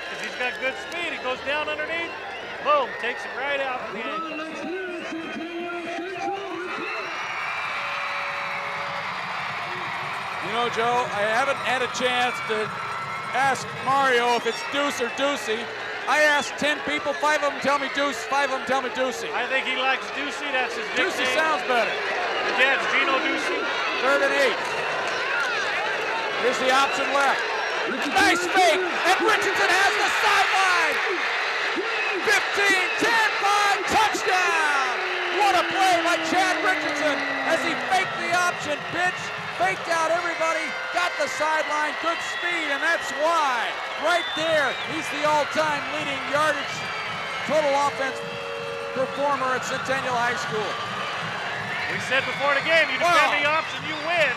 because he's got good speed. He goes down underneath. Boom, takes it right out of the end. You know, Joe, I haven't had a chance to ask Mario if it's Deuce or Ducey. I asked 10 people, 5 of them tell me Deuce, 5 of them tell me Ducey. I think he likes Ducey, that's his nickname. Ducey sounds better. His dad's Gino Ducey. 3rd and 8. Here's the option left. Nice fake, and Richardson has the sideline. 15, 10, 5, touchdown! What a play by Chad Richardson as he faked the option pitch, faked out everybody, got the sideline, good speed, and that's why. Right there, he's the all-time leading yardage total offense performer at Centennial High School. We said before the game, you defend the option, you win.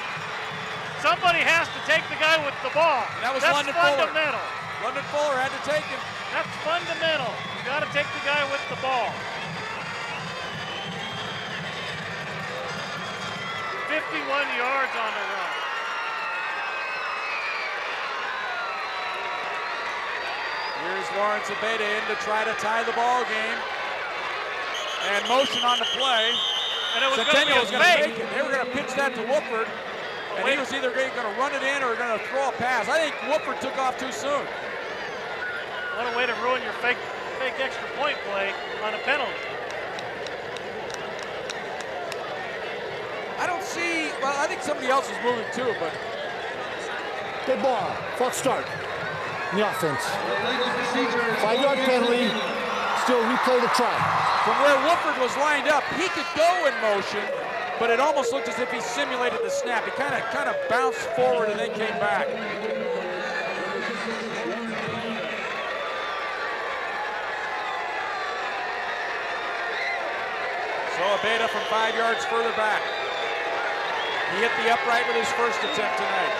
Somebody has to take the guy with the ball. And that was That's London fundamental. Fuller. London Fuller had to take him. That's fundamental. You got to take the guy with the ball. 51 yards on the run. Here's Lawrence Abeda in to try to tie the ball game. And motion on the play. And it was Centennial was going to fake. make it. They were going to pitch that to Woodford. And he was either going to run it in or going to throw a pass. I think Woodford took off too soon. What a way to ruin your fake extra point play on a penalty. I don't see, well, I think somebody else is moving too, but. Good ball, false start in the offense. 5-yard penalty, still replay the try. From where Woodford was lined up, he could go in motion, but it almost looked as if he simulated the snap. He kind of bounced forward and then came back. So Abeda from 5 yards further back. He hit the upright with his first attempt tonight.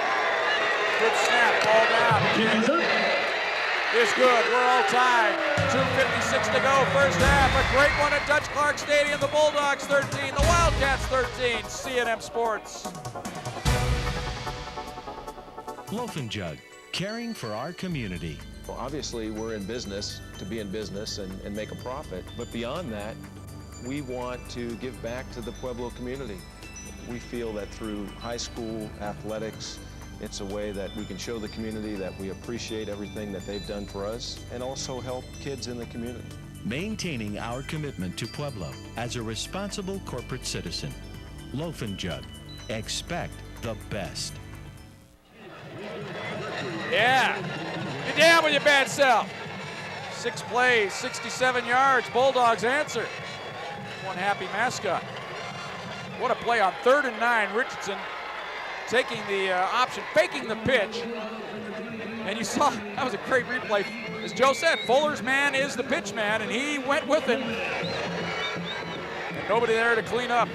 Good snap, ball down. Is good, we're all tied. 2:56 to go, first half. A great one at Dutch Clark Stadium. The Bulldogs 13, the Wildcats 13. C&M Sports. Loaf and Jug, caring for our community. Well, obviously, we're in business to be in business and make a profit. But beyond that, we want to give back to the Pueblo community. We feel that through high school athletics, it's a way that we can show the community that we appreciate everything that they've done for us and also help kids in the community. Maintaining our commitment to Pueblo as a responsible corporate citizen. Loaf and Jug, expect the best. Yeah, get down with your bad self. 6 plays, 67 yards. Bulldogs answer. One happy mascot. What a play on 3rd and 9. Richardson taking the option, faking the pitch. And you saw, that was a great replay. As Joe said, Fuller's man is the pitch man, and he went with him. And nobody there to clean up.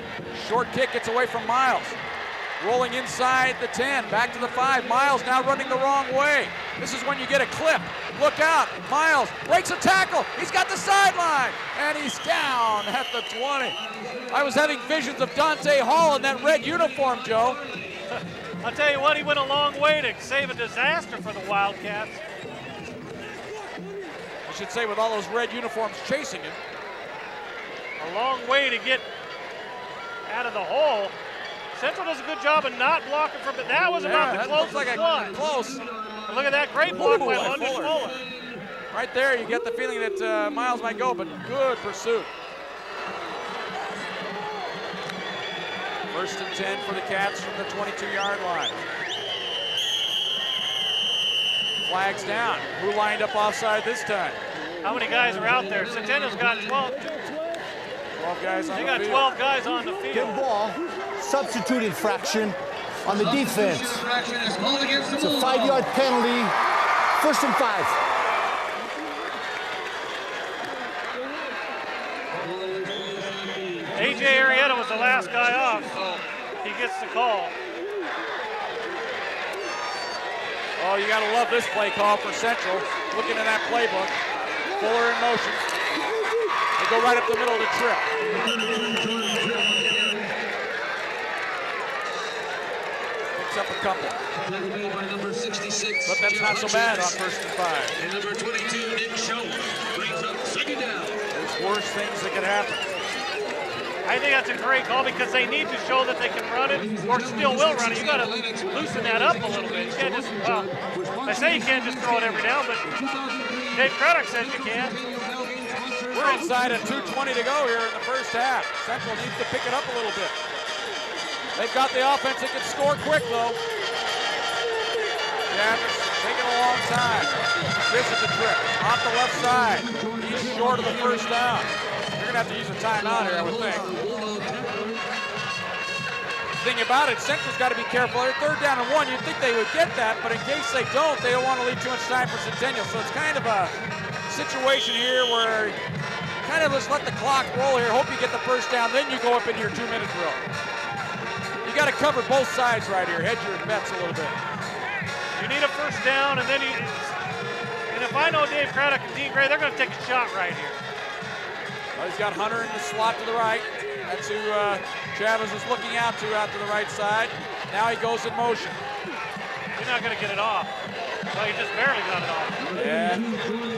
Short kick gets away from Miles. Rolling inside the 10, back to the 5. Miles now running the wrong way. This is when you get a clip. Look out, Miles breaks a tackle. He's got the sideline, and he's down at the 20. I was having visions of Dante Hall in that red uniform, Joe. I'll tell you what, he went a long way to save a disaster for the Wildcats. I should say with all those red uniforms chasing him. A long way to get out of the hole. Central does a good job of not blocking from, but that was about the closest one. Close. And look at that great block by London Fuller. Right there, you get the feeling that Miles might go, but good pursuit. 1st and 10 for the Cats from the 22-yard line. Flags down. Who lined up offside this time? How many guys are out there? Centennial's got 12 guys on the field. They got 12 guys on the field. Good ball. Substitute infraction on the defense. It's a 5-yard penalty. 1st and 5. A.J. Arrieta was the last guy off, so he gets the call. Oh, you got to love this play call for Central. Looking at that playbook. Fuller in motion. They go right up the middle of the trip. Picks up a couple. But that's not so bad on 1st and 5. And number 22, Nick Show, brings up 2nd down. There's worse things that could happen. I think that's a great call because they need to show that they can run it or still will run it. You got to loosen that up a little bit. You can't just, I say you can't just throw it every down, but Dave Craddock says you can. We're inside at 2:20 to go here in the first half. Central needs to pick it up a little bit. They've got the offense that can score quick, though. Chavis taking a long time. Misses the trip. Off the left side. He's short of the first down. They're going to have to use a timeout here, I would think. Thing about it, Central's got to be careful. They're 3rd down and 1. You'd think they would get that, but in case they don't want to leave too much time for Centennial. So it's kind of a situation here where you kind of just let the clock roll here. Hope you get the first down, then you go up into your 2-minute drill. You got to cover both sides right here. Hedge your bets a little bit. You need a first down, and then and if I know Dave Craddock and Dean Gray, they're going to take a shot right here. Well, he's got Hunter in the slot to the right. That's who Chavis is looking out to the right side. Now he goes in motion. You're not going to get it off. Well, he just barely got it off. And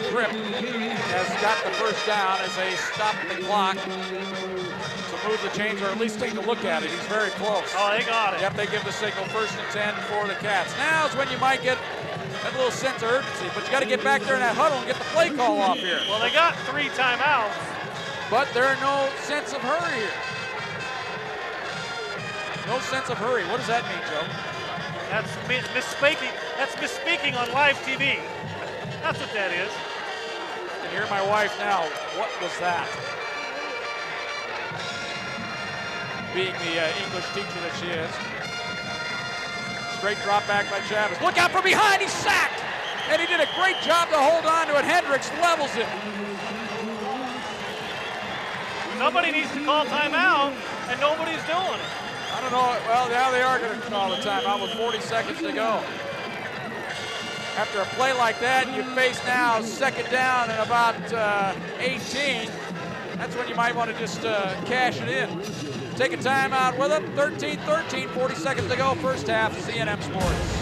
Tripp has got the first down as they stop the clock to move the chains, or at least take a look at it. He's very close. Oh, they got it. Yep, they give the signal 1st and 10 for the Cats. Now is when you might get that little sense of urgency, but you got to get back there in that huddle and get the play call off here. Well, they got 3 timeouts. But there's no sense of hurry here. No sense of hurry. What does that mean, Joe? That's misspeaking. That's misspeaking on live TV. That's what that is. And hear my wife now. What was that? Being the English teacher that she is. Straight drop back by Chavis. Look out from behind. He's sacked. And he did a great job to hold on to it. Hendricks levels it. Somebody needs to call timeout, and nobody's doing it. I don't know. Well, now they are going to call the timeout with 40 seconds to go. After a play like that, you face now 2nd down and about 18. That's when you might want to just cash it in. Take a timeout with them. 13-13, 40 seconds to go. First half, CNN Sports.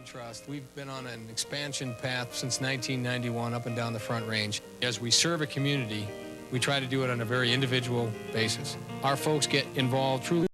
Trust. We've been on an expansion path since 1991 up and down the Front Range. As we serve a community, we try to do it on a very individual basis. Our folks get involved truly